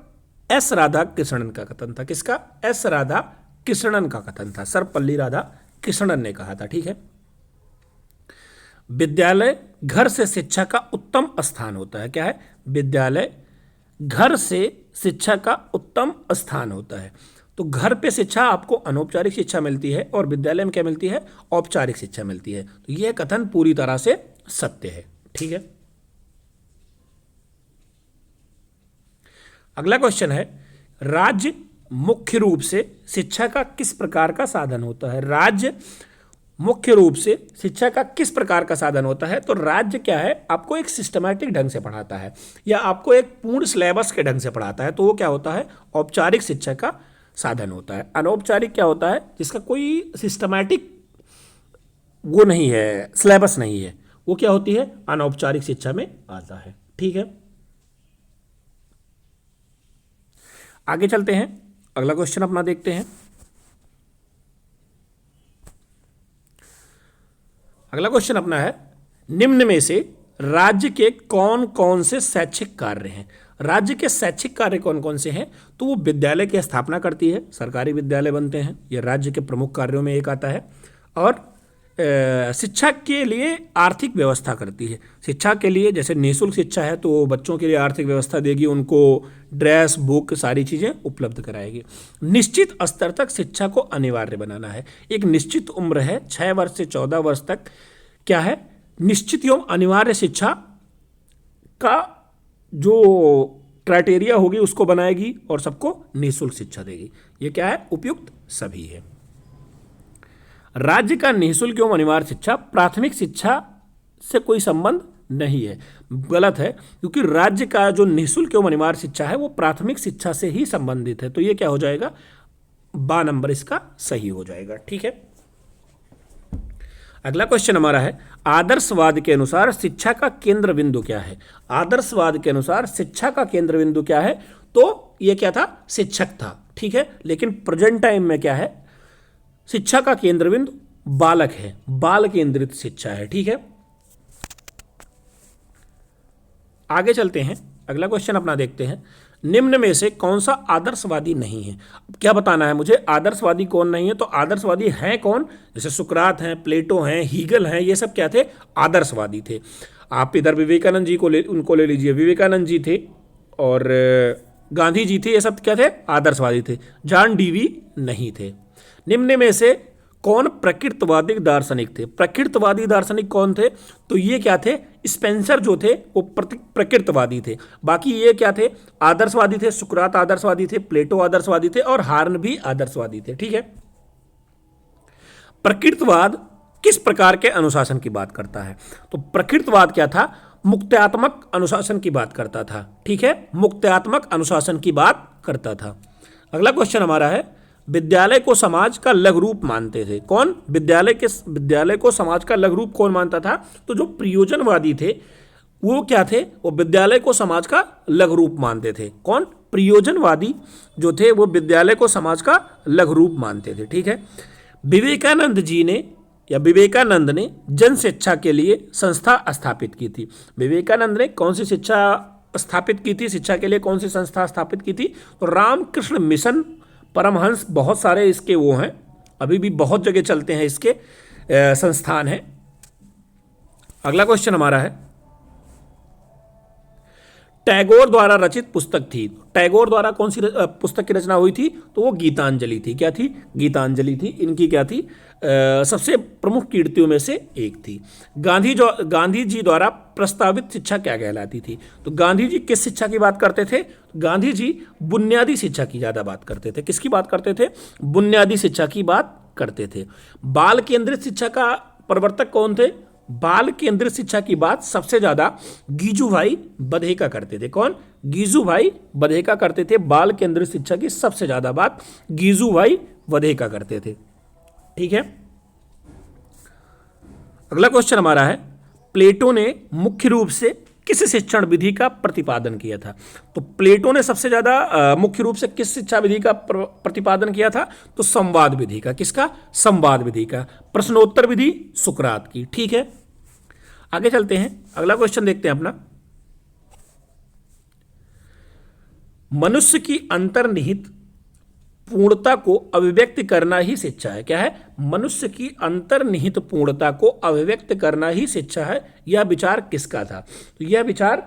एस राधाकृष्णन का कथन था। किसका? एस राधाकृष्णन का कथन था, सर्वपल्ली राधाकृष्णन ने कहा था। ठीक है, विद्यालय घर से शिक्षा का उत्तम स्थान होता है। क्या है? विद्यालय घर से शिक्षा का उत्तम स्थान होता है। तो घर पे शिक्षा आपको अनौपचारिक शिक्षा मिलती है और विद्यालय में क्या मिलती है? औपचारिक शिक्षा मिलती है। तो यह कथन पूरी तरह से सत्य है। ठीक है, अगला क्वेश्चन है, राज्य मुख्य रूप से शिक्षा का किस प्रकार का साधन होता है? राज्य मुख्य रूप से शिक्षा का किस प्रकार का साधन होता है? तो राज्य क्या है, आपको एक सिस्टमैटिक ढंग से पढ़ाता है या आपको एक पूर्ण सिलेबस के ढंग से पढ़ाता है। तो वो क्या होता है? औपचारिक शिक्षा का साधन होता है। अनौपचारिक क्या होता है? जिसका कोई सिस्टमैटिक वो नहीं है, सिलेबस नहीं है, वो क्या होती है? अनौपचारिक शिक्षा में आता है। ठीक है, आगे चलते हैं, अगला क्वेश्चन अपना देखते हैं। अगला क्वेश्चन अपना है, निम्न में से राज्य के कौन कौन से शैक्षिक कार्य हैं? राज्य के शैक्षिक कार्य कौन कौन से हैं? तो वो विद्यालय की स्थापना करती है, सरकारी विद्यालय बनते हैं, ये राज्य के प्रमुख कार्यों में एक आता है। और शिक्षा के लिए आर्थिक व्यवस्था करती है। शिक्षा के लिए जैसे निःशुल्क शिक्षा है तो बच्चों के लिए आर्थिक व्यवस्था देगी, उनको ड्रेस, बुक, सारी चीज़ें उपलब्ध कराएगी। निश्चित स्तर तक शिक्षा को अनिवार्य बनाना है। एक निश्चित उम्र है 6 वर्ष से 14 वर्ष तक, क्या है? निश्चित एवं अनिवार्य शिक्षा का जो क्राइटेरिया होगी उसको बनाएगी और सबको निःशुल्क शिक्षा देगी। ये क्या है? उपयुक्त सभी है। राज्य का निःशुल्क एवं अनिवार्य शिक्षा प्राथमिक शिक्षा से कोई संबंध नहीं है। गलत है, क्योंकि राज्य का जो निःशुल्क एवं अनिवार्य शिक्षा है वो प्राथमिक शिक्षा से ही संबंधित है। तो ये क्या हो जाएगा? 12 नंबर इसका सही हो जाएगा। ठीक है, अगला क्वेश्चन हमारा है, आदर्शवाद के अनुसार शिक्षा का केंद्र बिंदु क्या है? आदर्शवाद के अनुसार शिक्षा का केंद्र बिंदु क्या है? तो ये क्या था? शिक्षक था। ठीक है, लेकिन प्रेजेंट टाइम में क्या है? शिक्षा का केंद्र बिंदु बालक है, बाल केंद्रित शिक्षा है। ठीक है, आगे चलते हैं, अगला क्वेश्चन अपना देखते हैं, निम्न में से कौन सा आदर्शवादी नहीं है? क्या बताना है मुझे? आदर्शवादी कौन नहीं है? तो आदर्शवादी हैं कौन? जैसे सुकरात हैं, प्लेटो हैं, हीगल हैं, ये सब क्या थे? आदर्शवादी थे। आप इधर विवेकानंद जी को उनको ले लीजिए, विवेकानंद जी थे और गांधी जी थे, ये सब क्या थे? आदर्शवादी थे। जॉन डीवी नहीं थे। निम्न में से कौन प्रकृतवादी दार्शनिक थे? प्रकृतवादी दार्शनिक कौन थे? तो ये क्या थे? स्पेंसर जो थे वो प्रकृतवादी थे। बाकी ये क्या थे? आदर्शवादी थे। सुकरात आदर्शवादी थे, प्लेटो आदर्शवादी थे और हार्न भी आदर्शवादी थे। ठीक है, प्रकृतवाद किस प्रकार के अनुशासन की बात करता है? तो प्रकृतवाद क्या था? मुक्त्यात्मक अनुशासन की बात करता था। ठीक है, मुक्त्यात्मक अनुशासन की बात करता था। अगला क्वेश्चन हमारा है, विद्यालय को समाज का लघु रूप मानते थे कौन? विद्यालय को समाज का लघु रूप कौन मानता था? तो जो प्रयोजनवादी थे वो क्या थे? वो विद्यालय को समाज का लघु रूप मानते थे। कौन? प्रयोजनवादी जो थे वो विद्यालय को समाज का लघु रूप मानते थे। ठीक है, विवेकानंद जी ने या विवेकानंद ने जन शिक्षा के लिए संस्था स्थापित की थी? विवेकानंद ने कौन सी शिक्षा स्थापित की थी, शिक्षा के लिए कौन सी संस्था स्थापित की थी? तो रामकृष्ण मिशन, परमहंस, बहुत सारे इसके वो हैं, अभी भी बहुत जगह चलते हैं इसके संस्थान हैं। अगला क्वेश्चन हमारा है, टैगोर द्वारा रचित पुस्तक थी। टैगोर द्वारा कौन सी पुस्तक की रचना हुई थी? तो वो गीतांजलि थी। क्या थी? गीतांजलि थी। इनकी क्या थी? सबसे प्रमुख कीर्तियों में से एक थी। गांधी जी द्वारा प्रस्तावित शिक्षा क्या कहलाती थी? तो गांधी जी किस शिक्षा की बात करते थे? गांधी जी बुनियादी शिक्षा की ज़्यादा बात करते थे। किसकी बात करते थे? बुनियादी शिक्षा की बात करते थे। बाल केंद्रित शिक्षा का प्रवर्तक कौन थे? बाल केंद्रित शिक्षा की बात सबसे ज्यादा गीजूभाई बधेका करते थे। कौन? गीजूभाई बधेका करते थे। बाल केंद्रित शिक्षा की सबसे ज्यादा बात गीजूभाई बधेका करते थे। ठीक है, अगला क्वेश्चन हमारा है, प्लेटो ने मुख्य रूप से किस शिक्षण विधि का प्रतिपादन किया था? तो प्लेटो ने सबसे ज्यादा मुख्य रूप से किस शिक्षा विधि का प्रतिपादन किया था? तो संवाद विधि का। किसका? संवाद विधि का। प्रश्नोत्तर विधि सुकरात की। ठीक है, आगे चलते हैं, अगला क्वेश्चन देखते हैं अपना, मनुष्य की अंतर्निहित पूर्णता को अभिव्यक्त करना ही शिक्षा है। क्या है? मनुष्य की अंतर्निहित पूर्णता को अभिव्यक्त करना ही शिक्षा है। यह विचार किसका था? तो यह विचार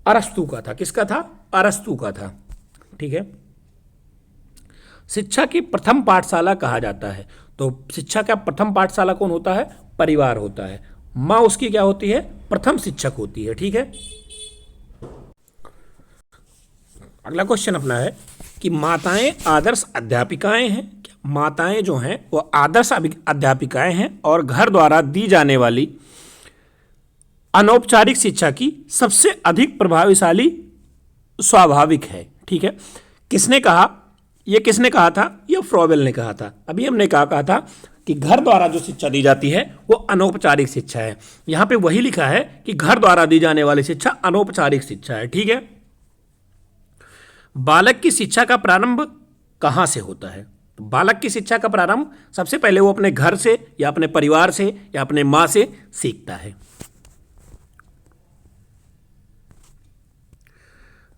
अरस्तु का था। किसका था? अरस्तु का था। ठीक है, शिक्षा की प्रथम पाठशाला कहा जाता है। तो शिक्षा का प्रथम पाठशाला कौन होता है? परिवार होता है। माँ उसकी क्या होती है? प्रथम शिक्षक होती है। ठीक है, अगला क्वेश्चन अपना है कि माताएं आदर्श अध्यापिकाएं हैं। माताएं जो हैं वो आदर्श अध्यापिकाएं हैं और घर द्वारा दी जाने वाली अनौपचारिक शिक्षा की सबसे अधिक प्रभावशाली स्वाभाविक है। ठीक है, किसने कहा? ये किसने कहा था? ये फ्रॉबेल ने कहा था। अभी हमने कहा था कि घर द्वारा जो शिक्षा दी जाती है वो अनौपचारिक शिक्षा है। यहां पे वही लिखा है कि घर द्वारा दी जाने वाली शिक्षा अनौपचारिक शिक्षा है। ठीक है, बालक की शिक्षा का प्रारंभ कहां से होता है? तो बालक की शिक्षा का प्रारंभ सबसे पहले वो अपने घर से या अपने परिवार से या अपने मां से सीखता है।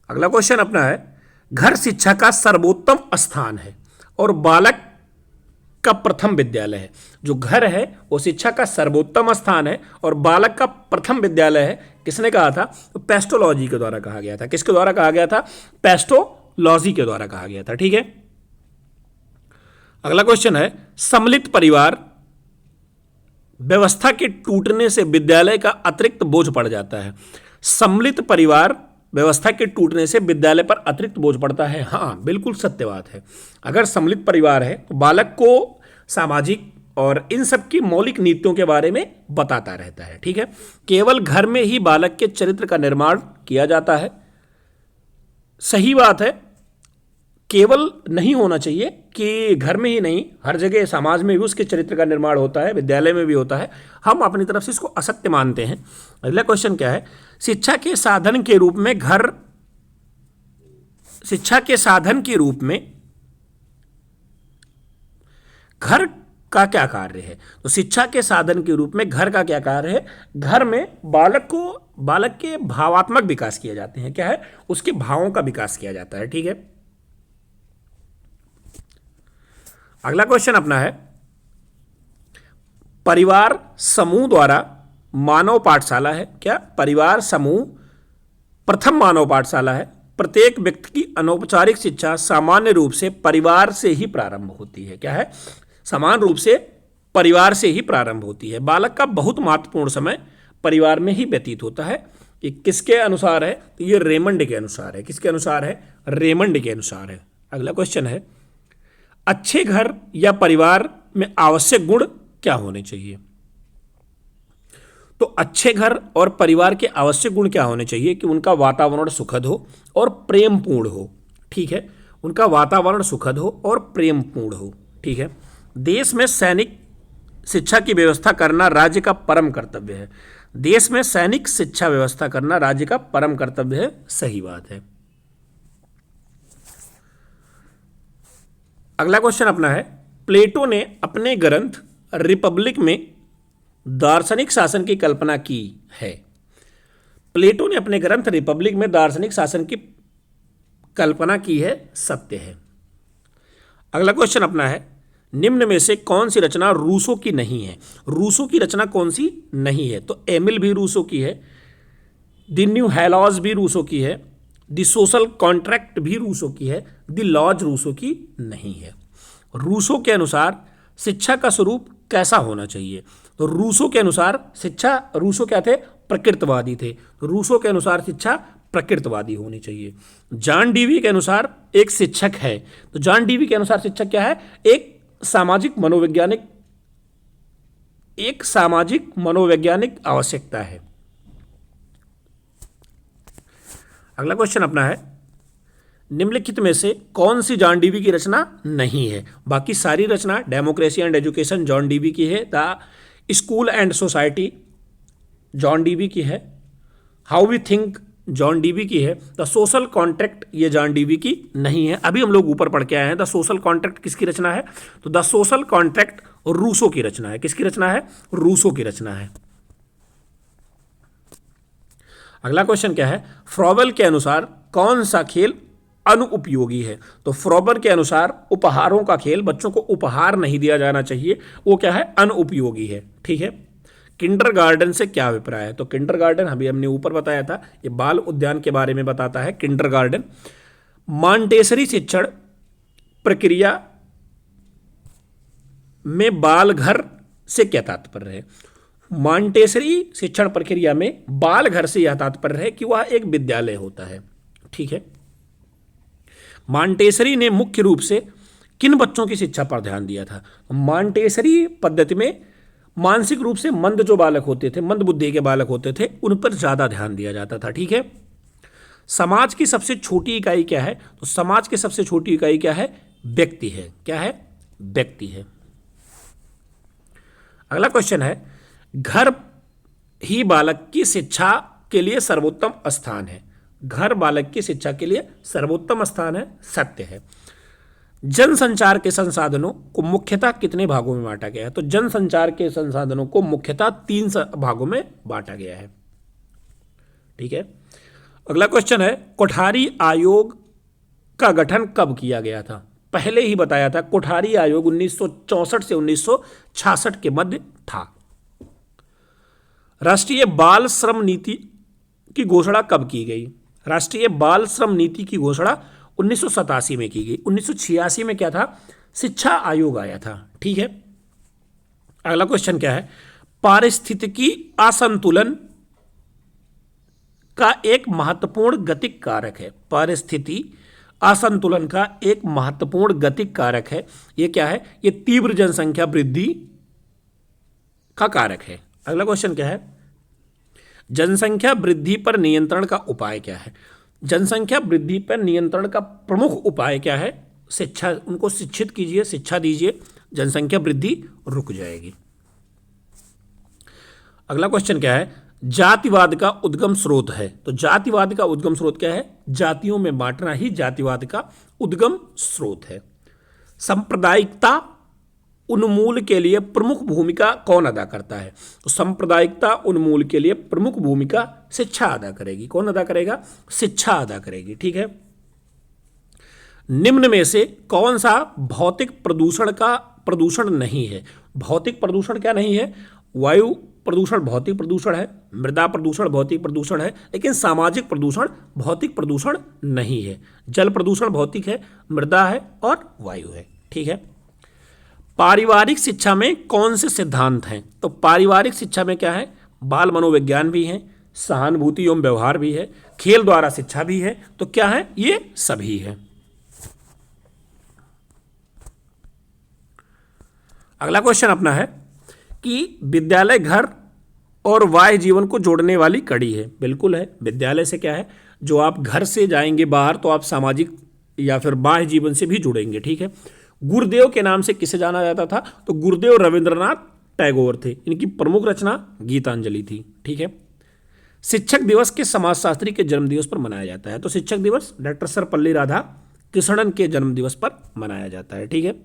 अगला क्वेश्चन अपना है, घर शिक्षा का सर्वोत्तम स्थान है और बालक का प्रथम विद्यालय है। जो घर है वो शिक्षा का सर्वोत्तम स्थान है और बालक का प्रथम विद्यालय है। किसने कहा था? तो पेस्टोलॉजी के द्वारा कहा गया था। किसके द्वारा कहा गया था? पेस्टोलॉजी के द्वारा कहा गया था। ठीक है, अगला क्वेश्चन है, सम्मिलित परिवार व्यवस्था के टूटने से विद्यालय का अतिरिक्त बोझ पड़ जाता है। सम्मिलित परिवार व्यवस्था के टूटने से विद्यालय पर अतिरिक्त बोझ पड़ता है। हाँ, बिल्कुल सत्य बात है। अगर सम्मिलित परिवार है तो बालक को सामाजिक और इन सब की मौलिक नीतियों के बारे में बताता रहता है। ठीक है, केवल घर में ही बालक के चरित्र का निर्माण किया जाता है। सही बात है, केवल नहीं होना चाहिए कि घर में ही नहीं, हर जगह समाज में भी उसके चरित्र का निर्माण होता है, विद्यालय में भी होता है। हम अपनी तरफ से इसको असत्य मानते हैं। अगला क्वेश्चन क्या है, शिक्षा के साधन के रूप में घर, शिक्षा के साधन के रूप में घर का क्या कार्य है? तो शिक्षा के साधन के रूप में घर का क्या कार्य है? घर में बालक के भावात्मक विकास किए जाते हैं। क्या है? उसके भावों का विकास किया जाता है। ठीक है, अगला क्वेश्चन अपना है, परिवार समूह द्वारा मानव पाठशाला है। क्या? परिवार समूह प्रथम मानव पाठशाला है। प्रत्येक व्यक्ति की अनौपचारिक शिक्षा सामान्य रूप से परिवार से ही प्रारंभ होती है। क्या है? समान रूप से परिवार से ही प्रारंभ होती है। बालक का बहुत महत्वपूर्ण समय परिवार में ही व्यतीत होता है। ये किसके अनुसार है? तो ये रेमंड के अनुसार है। किसके अनुसार है? रेमंड के अनुसार है। अगला क्वेश्चन है, अच्छे घर या परिवार में आवश्यक गुण क्या होने चाहिए? तो अच्छे घर और परिवार के आवश्यक गुण क्या होने चाहिए? कि उनका वातावरण सुखद हो और प्रेमपूर्ण हो। ठीक है, उनका वातावरण सुखद हो और प्रेमपूर्ण हो। ठीक है, देश में सैनिक शिक्षा की व्यवस्था करना राज्य का परम कर्तव्य है। देश में सैनिक शिक्षा व्यवस्था करना राज्य का परम कर्तव्य है। सही बात है। अगला क्वेश्चन अपना है, प्लेटो ने अपने ग्रंथ रिपब्लिक में दार्शनिक शासन की कल्पना की है? प्लेटो ने अपने ग्रंथ रिपब्लिक में दार्शनिक शासन की कल्पना की है, सत्य है। अगला क्वेश्चन अपना है, निम्न में से कौन सी रचना रूसो की नहीं है? रूसो की रचना कौन सी नहीं है? तो एमिल भी रूसो की है, द न्यू हेलॉज भी रूसो की है, द सोशल कॉन्ट्रैक्ट भी रूसो की है, द लॉज रूसो की नहीं है। रूसो के अनुसार शिक्षा का स्वरूप कैसा होना चाहिए? तो रूसो के अनुसार शिक्षा, रूसो क्या थे? प्रकृतवादी थे। रूसो के अनुसार शिक्षा प्रकृतवादी होनी चाहिए। जॉन डीवी के अनुसार एक शिक्षक है, तो जॉन डीवी के अनुसार शिक्षक क्या है? एक सामाजिक मनोवैज्ञानिक आवश्यकता है। अगला क्वेश्चन अपना है, निम्नलिखित में से कौन सी जॉन डीवी की रचना नहीं है? बाकी सारी रचना democracy and education John Dewey की है, the school and society John Dewey की है, how we think John Dewey की है, द सोशल कॉन्ट्रैक्ट ये जॉन डीवी की नहीं है। अभी हम लोग ऊपर पढ़ के आए हैं, द सोशल कॉन्ट्रैक्ट किसकी रचना है? तो द सोशल कॉन्ट्रैक्ट रूसो की रचना है। किसकी रचना है? रूसो की रचना है। अगला क्वेश्चन क्या है, फ्रॉबल के अनुसार कौन सा खेल अनुपयोगी है? तो फ्रॉबल के अनुसार उपहारों का खेल, बच्चों को उपहार नहीं दिया जाना चाहिए, वो क्या है? अनुपयोगी है। ठीक है। किंडरगार्टन से क्या अभिप्राय है? तो किंडरगार्टन अभी हमने ऊपर बताया था, ये बाल उद्यान के बारे में बताता है किंडरगार्टन। मॉन्टेसरी शिक्षण प्रक्रिया में बाल घर से क्या तात्पर्य है? मॉन्टेसरी शिक्षण प्रक्रिया में बाल घर से यह तात्पर्य है कि वह एक विद्यालय होता है। ठीक है। मॉन्टेसरी ने मुख्य रूप से किन बच्चों की शिक्षा पर ध्यान दिया था? मॉन्टेसरी पद्धति में मानसिक रूप से मंद जो बालक होते थे, मंद बुद्धि के बालक होते थे, उन पर ज्यादा ध्यान दिया जाता था। ठीक है। समाज की सबसे छोटी इकाई क्या है? तो समाज की सबसे छोटी इकाई क्या है? व्यक्ति है। क्या है? व्यक्ति है। अगला क्वेश्चन है, घर ही बालक की शिक्षा के लिए सर्वोत्तम स्थान है। घर बालक की शिक्षा के लिए सर्वोत्तम स्थान है, सत्य है। जनसंचार के संसाधनों को मुख्यतः कितने भागों में बांटा गया है? तो जनसंचार के संसाधनों को मुख्यतः 3 भागों में बांटा गया है। ठीक है। अगला क्वेश्चन है, कोठारी आयोग का गठन कब किया गया था? पहले ही बताया था, कोठारी आयोग 1964 से 1966 के मध्य था। राष्ट्रीय बाल श्रम नीति की घोषणा कब की गई? राष्ट्रीय बाल श्रम नीति की घोषणा 1987 में की गई। 1986 में क्या था? शिक्षा आयोग आया था। ठीक है। अगला क्वेश्चन क्या है, पारिस्थितिकी असंतुलन का एक महत्वपूर्ण गतिक कारक है। पारिस्थिति असंतुलन का एक महत्वपूर्ण गतिक कारक है, यह क्या है? यह तीव्र जनसंख्या वृद्धि का कारक है। अगला क्वेश्चन क्या है, जनसंख्या वृद्धि पर नियंत्रण का उपाय क्या है? जनसंख्या वृद्धि पर नियंत्रण का प्रमुख उपाय क्या है? शिक्षा, उनको शिक्षित कीजिए, शिक्षा दीजिए, जनसंख्या वृद्धि रुक जाएगी। अगला क्वेश्चन क्या है, जातिवाद का उद्गम स्रोत है। तो जातिवाद का उद्गम स्रोत क्या है? जातियों में बांटना ही जातिवाद का उद्गम स्रोत है। सांप्रदायिकता उन्मूलन के लिए प्रमुख भूमिका कौन अदा करता है? तो सांप्रदायिकता उन्मूलन के लिए प्रमुख भूमिका शिक्षा अदा करेगी। कौन अदा करेगा? शिक्षा अदा करेगी। ठीक है। निम्न में से कौन सा भौतिक प्रदूषण नहीं है? भौतिक प्रदूषण क्या नहीं है? वायु प्रदूषण भौतिक प्रदूषण है, मृदा प्रदूषण भौतिक प्रदूषण है, लेकिन सामाजिक प्रदूषण भौतिक प्रदूषण नहीं है। जल प्रदूषण भौतिक है, मृदा है और वायु है। ठीक है। पारिवारिक शिक्षा में कौन से सिद्धांत हैं? तो पारिवारिक शिक्षा में क्या है? बाल मनोविज्ञान भी है, सहानुभूति एवं व्यवहार भी है, खेल द्वारा शिक्षा भी है। तो क्या है? ये सभी है। अगला क्वेश्चन अपना है कि विद्यालय घर और बाह्य जीवन को जोड़ने वाली कड़ी है। बिल्कुल है। विद्यालय से क्या है? जो आप घर से जाएंगे बाहर तो आप सामाजिक या फिर बाह्य जीवन से भी जुड़ेंगे। ठीक है। गुरुदेव के नाम से किसे जाना जाता था? तो गुरुदेव रविंद्रनाथ टैगोर थे। इनकी प्रमुख रचना गीतांजलि थी। ठीक है। शिक्षक दिवस के समाजशास्त्री के जन्मदिवस पर मनाया जाता है। तो शिक्षक दिवस डॉक्टर सर्वपल्ली राधाकृष्णन के जन्मदिवस पर मनाया जाता है। ठीक है।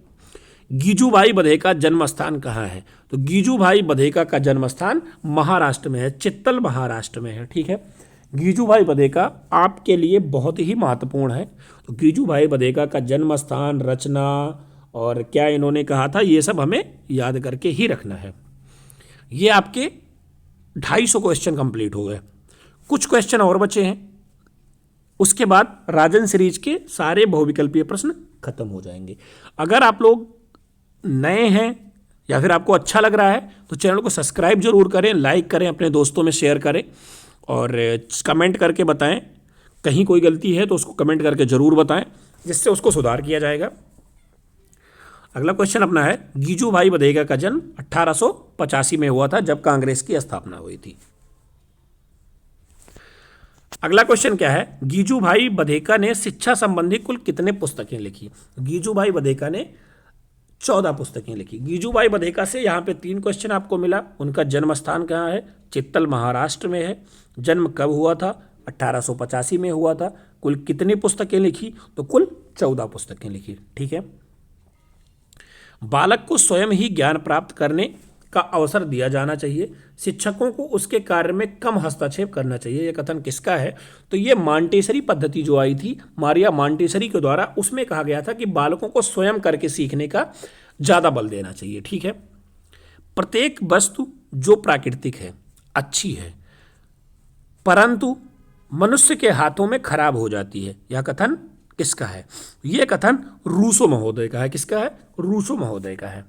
गीजूभाई बधेका जन्म स्थान कहाँ है? तो गीजूभाई बधेका का जन्म स्थान महाराष्ट्र में है, चित्तल महाराष्ट्र में है। ठीक है, गीजूभाई बधेका आपके लिए बहुत ही महत्वपूर्ण है। तो गीजूभाई बधेका का जन्म स्थान, रचना और क्या इन्होंने कहा था, ये सब हमें याद करके ही रखना है। ये आपके 250 क्वेश्चन कंप्लीट हो गए। कुछ क्वेश्चन और बचे हैं, उसके बाद राजन सीरीज के सारे बहुविकल्पीय प्रश्न खत्म हो जाएंगे। अगर आप लोग नए हैं या फिर आपको अच्छा लग रहा है तो चैनल को सब्सक्राइब जरूर करें, लाइक करें, अपने दोस्तों में शेयर करें और कमेंट करके बताएं। कहीं कोई गलती है तो उसको कमेंट करके ज़रूर बताएं, जिससे उसको सुधार किया जाएगा। अगला क्वेश्चन अपना है, गीजूभाई बधेका का जन्म 1885 में हुआ था, जब कांग्रेस की स्थापना हुई थी। अगला क्वेश्चन क्या है, गीजूभाई बधेका ने शिक्षा संबंधी कुल कितने पुस्तकें लिखी? गीजूभाई बधेका ने 14 पुस्तकें लिखी। गीजूभाई बधेका से यहाँ पे 3 क्वेश्चन आपको मिला। उनका जन्म स्थान कहाँ है? चित्तल महाराष्ट्र में है। जन्म कब हुआ था? 1885 में हुआ था। कुल कितनी पुस्तकें लिखी? तो कुल 14 पुस्तकें लिखी। ठीक है, बालक को स्वयं ही ज्ञान प्राप्त करने का अवसर दिया जाना चाहिए। शिक्षकों को उसके कार्य में कम हस्तक्षेप करना चाहिए। यह कथन किसका है? तो ये मॉन्टेसरी पद्धति जो आई थी मारिया मॉन्टेसरी के द्वारा, उसमें कहा गया था कि बालकों को स्वयं करके सीखने का ज़्यादा बल देना चाहिए। ठीक है, प्रत्येक वस्तु जो प्राकृतिक है, अच्छी है, परंतु मनुष्य के हाथों में खराब हो जाती है। यह कथन किसका है? यह कथन रूसो महोदय का है। किसका है? रूसो महोदय का है।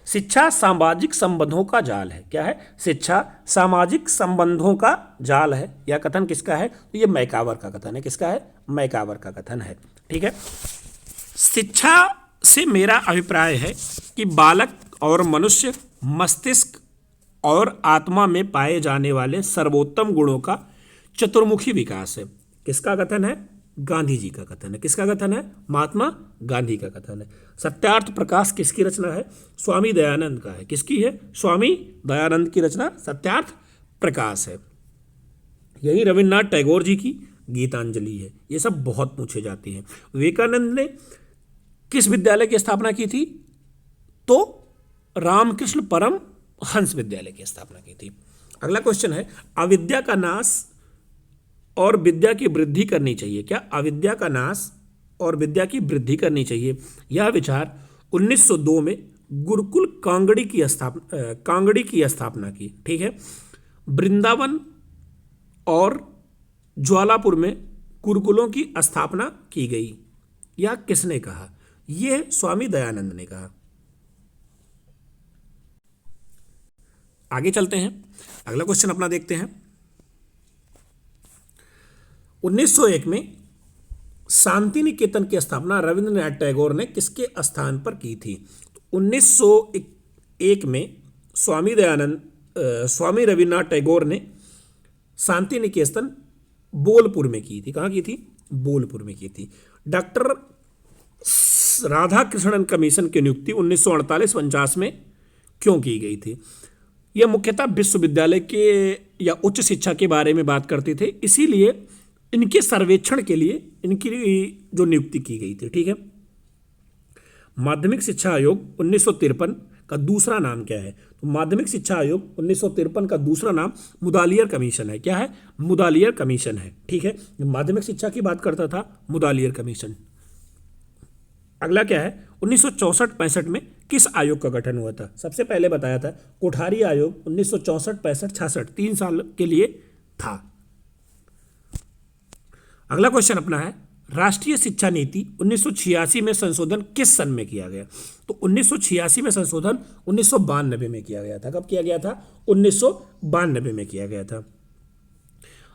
शिक्षा सामाजिक संबंधों का जाल है। क्या है? शिक्षा सामाजिक संबंधों का जाल है। यह कथन किसका है? तो यह मैकावर का कथन है। किसका है? मैकावर का कथन है। ठीक है, शिक्षा से मेरा अभिप्राय है कि बालक और मनुष्य मस्तिष्क और आत्मा में पाए जाने वाले सर्वोत्तम गुणों का चतुर्मुखी विकास है। किसका कथन है? गांधी जी का कथन है। किसका कथन है? महात्मा गांधी का कथन है। सत्यार्थ प्रकाश किसकी रचना है? स्वामी दयानंद का है। किसकी है? स्वामी दयानंद की रचना सत्यार्थ प्रकाश है। यही रविन्द्रनाथ टैगोर जी की गीतांजलि है। ये सब बहुत पूछे जाते हैं। विवेकानंद ने किस विद्यालय की स्थापना की थी? तो रामकृष्ण परम हंस विद्यालय की स्थापना की थी। अगला क्वेश्चन है, अविद्या का नाश और विद्या की वृद्धि करनी चाहिए। क्या? अविद्या का नाश और विद्या की वृद्धि करनी चाहिए। यह विचार 1902 में गुरुकुल कांगड़ी की स्थापना की। ठीक है, वृंदावन और ज्वालापुर में गुरुकुलों की स्थापना की गई। यह किसने कहा? यह स्वामी दयानंद ने कहा। आगे चलते हैं, अगला क्वेश्चन अपना देखते हैं। 1901 में शांति निकेतन की स्थापना रविंद्रनाथ टैगोर ने किसके स्थान पर की थी? 1901 में स्वामी रविन्द्रनाथ टैगोर ने शांति निकेतन बोलपुर में की थी। कहाँ की थी? बोलपुर में की थी। डॉक्टर राधा कृष्णन कमीशन की नियुक्ति 1948-49 में क्यों की गई थी? यह मुख्यतः विश्वविद्यालय के या उच्च शिक्षा के बारे में बात करते थे, इसीलिए इनके सर्वेक्षण के लिए इनकी जो नियुक्ति की गई थी। ठीक है, माध्यमिक शिक्षा आयोग 1953 का दूसरा नाम क्या है? तो माध्यमिक शिक्षा आयोग 1953 का दूसरा नाम मुदालियर कमीशन है। क्या है? मुदालियर कमीशन है। ठीक है, माध्यमिक शिक्षा की बात करता था मुदालियर कमीशन। अगला क्या है? 1964-65 में किस आयोग का गठन हुआ था? सबसे पहले बताया था कोठारी आयोग 1964-65-66 3 साल के लिए था। अगला क्वेश्चन अपना है, राष्ट्रीय शिक्षा नीति 1986 में संशोधन किस सन में किया गया? तो 1986 में संशोधन 1992 में किया गया था। कब किया गया था? 1992 में किया गया था।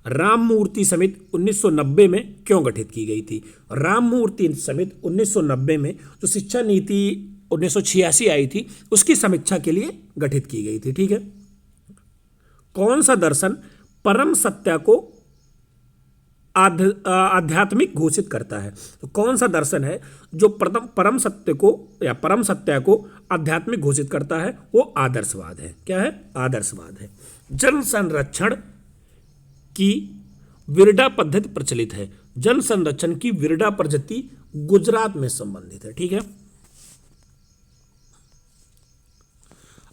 राममूर्ति समिति 1990 में क्यों गठित की गई थी? राममूर्ति समिति 1990 में जो शिक्षा नीति 1986 आई थी उसकी समीक्षा के लिए गठित की गई थी। ठीक है, कौन सा दर्शन परम सत्य को आध्यात्मिक घोषित करता है? तो कौन सा दर्शन है जो परम सत्य को आध्यात्मिक घोषित करता है? वो आदर्शवाद है। क्या है? आदर्शवाद है। जल संरक्षण की विरडा पद्धति प्रचलित है। जल संरक्षण की विरडा प्रजाति गुजरात में संबंधित है। ठीक है,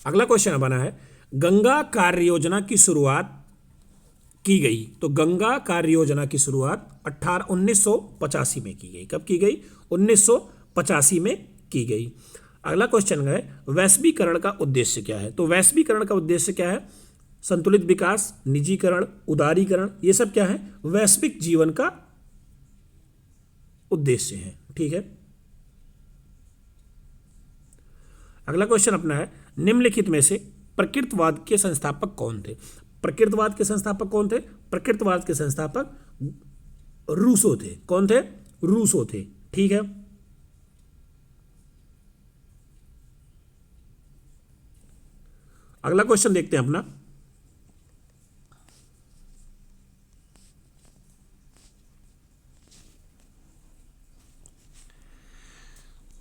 अगला क्वेश्चन बना है गंगा कार्य योजना की शुरुआत की गई। तो गंगा कार्य योजना की शुरुआत 1985 में की गई। कब की गई? 1985 में की गई। अगला क्वेश्चन है वैश्वीकरण का उद्देश्य क्या है? तो वैश्वीकरण का उद्देश्य क्या है? संतुलित विकास, निजीकरण, उदारीकरण, ये सब क्या है? वैश्विक जीवन का उद्देश्य है। ठीक है, अगला क्वेश्चन अपना है निम्नलिखित में से प्रकृतवाद के संस्थापक कौन थे? प्रकृतवाद के संस्थापक कौन थे? प्रकृतवाद के संस्थापक रूसो थे। कौन थे? रूसो थे। ठीक है, अगला क्वेश्चन देखते हैं अपना।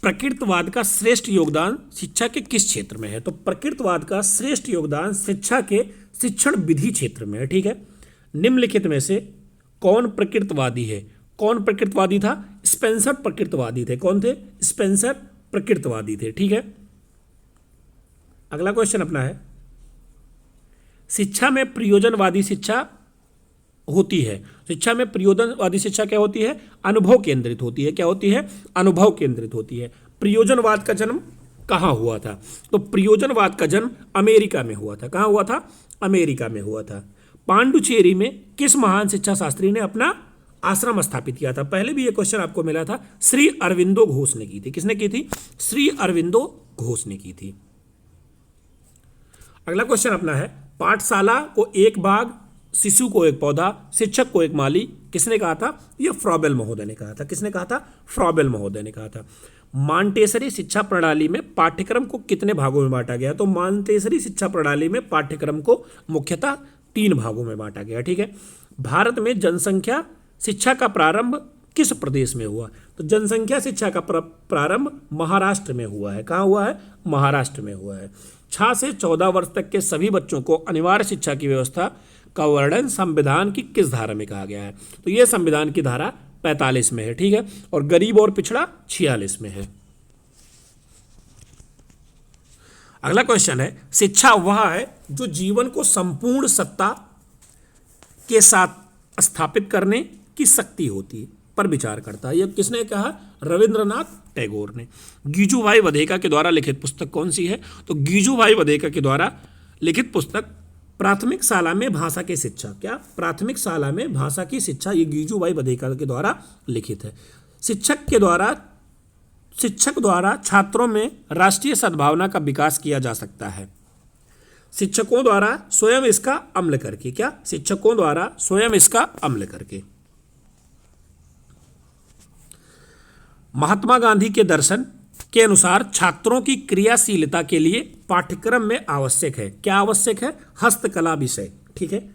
प्रकृतवाद का श्रेष्ठ योगदान शिक्षा के किस क्षेत्र में है? तो प्रकृतवाद का श्रेष्ठ योगदान शिक्षा के शिक्षण विधि क्षेत्र में है। ठीक है, निम्नलिखित में से कौन प्रकृतवादी है? कौन प्रकृतवादी था? स्पेंसर प्रकृतवादी थे। कौन थे? स्पेंसर प्रकृतवादी थे। ठीक है, अगला क्वेश्चन अपना है शिक्षा में प्रयोजनवादी शिक्षा होती है। शिक्षा में प्रयोजनवादी शिक्षा क्या होती है? अनुभव केंद्रित होती है। क्या होती है? अनुभव केंद्रित होती है। प्रयोजनवाद का जन्म कहाँ हुआ था? तो प्रयोजनवाद का जन्म अमेरिका में हुआ था। कहाँ हुआ था? अमेरिका में हुआ था। पांडुचेरी में किस महान शिक्षा शास्त्री ने अपना आश्रम स्थापित किया था? पहले भी ये क्वेश्चन आपको मिला था। श्री अरविंदो घोष ने की थी। किसने की थी? श्री अरविंदो घोष ने की थी। अगला क्वेश्चन अपना है पाठशाला को एक बाग, शिशु को एक पौधा, शिक्षक को एक माली, किसने कहा था? यह फ्रॉबेल महोदय ने कहा था। किसने कहा था? फ्रॉबेल महोदय ने कहा था। मांटेसरी शिक्षा प्रणाली में पाठ्यक्रम को कितने भागों में बांटा गया? तो मांटेसरी शिक्षा प्रणाली में पाठ्यक्रम को मुख्यतः 3 भागों में बांटा गया। ठीक है, भारत में जनसंख्या शिक्षा का प्रारंभ किस प्रदेश में हुआ? तो जनसंख्या शिक्षा का प्रारंभ महाराष्ट्र में हुआ है। कहाँ हुआ है? महाराष्ट्र में हुआ है। 6 से 14 वर्ष तक के सभी बच्चों को अनिवार्य शिक्षा की व्यवस्था का वर्णन संविधान की किस धारा में कहा गया है? तो यह संविधान की धारा 45 में है। ठीक है, और गरीब और पिछड़ा 46 में है। अगला क्वेश्चन है शिक्षा वह है जो जीवन को संपूर्ण सत्ता के साथ स्थापित करने की शक्ति होती है पर विचार करता है। यह किसने कहा? रविंद्रनाथ टैगोर ने। गीजूभाई वधेका के द्वारा लिखित पुस्तक कौन सी है? तो गीजूभाई वधेका के द्वारा लिखित पुस्तक प्राथमिक शाला में भाषा की शिक्षा। क्या? प्राथमिक शाला में भाषा की शिक्षा, ये गीजूभाई वधेका के द्वारा लिखित है। शिक्षक द्वारा छात्रों में राष्ट्रीय सद्भावना का विकास किया जा सकता है शिक्षकों द्वारा स्वयं इसका अमल करके। क्या? शिक्षकों द्वारा स्वयं इसका अमल करके। महात्मा गांधी के दर्शन के अनुसार छात्रों की क्रियाशीलता के लिए पाठ्यक्रम में आवश्यक है। क्या आवश्यक है? हस्तकला विषय। ठीक है,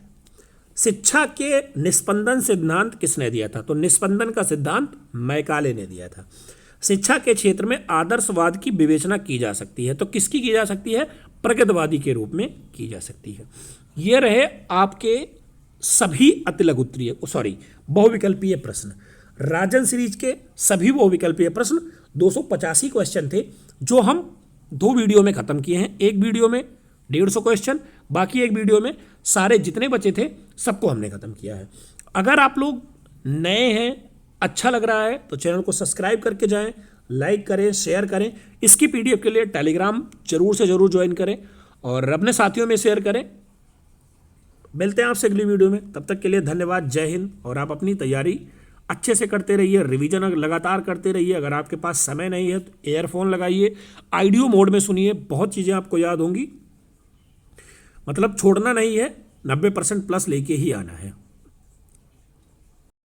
शिक्षा के निस्पंदन सिद्धांत किसने दिया था? तो निस्पंदन का सिद्धांत मैकाले ने दिया था। शिक्षा के क्षेत्र में आदर्शवाद की विवेचना की जा सकती है। तो किसकी की जा सकती है? प्रगतिवादी के रूप में की जा सकती है। ये रहे आपके सभी अतिलघुत्तरीय बहुविकल्पीय प्रश्न। राजन सीरीज के सभी बहुविकल्पीय प्रश्न 285 क्वेश्चन थे जो हम 2 वीडियो में खत्म किए हैं। एक वीडियो में 150 क्वेश्चन, बाकी एक वीडियो में सारे जितने बचे थे सबको हमने खत्म किया है। अगर आप लोग नए हैं, अच्छा लग रहा है तो चैनल को सब्सक्राइब करके जाएं, लाइक करें, शेयर करें। इसकी पीडीएफ के लिए टेलीग्राम जरूर से जरूर ज्वाइन करें और अपने साथियों में शेयर करें। मिलते हैं आपसे अगली वीडियो में, तब तक के लिए धन्यवाद। जय हिंद। और आप अपनी तैयारी अच्छे से करते रहिए, रिवीजन लगातार करते रहिए। अगर आपके पास समय नहीं है तो एयरफोन लगाइए, ऑडियो मोड में सुनिए, बहुत चीज़ें आपको याद होंगी। मतलब छोड़ना नहीं है, 90% प्लस लेके ही आना है।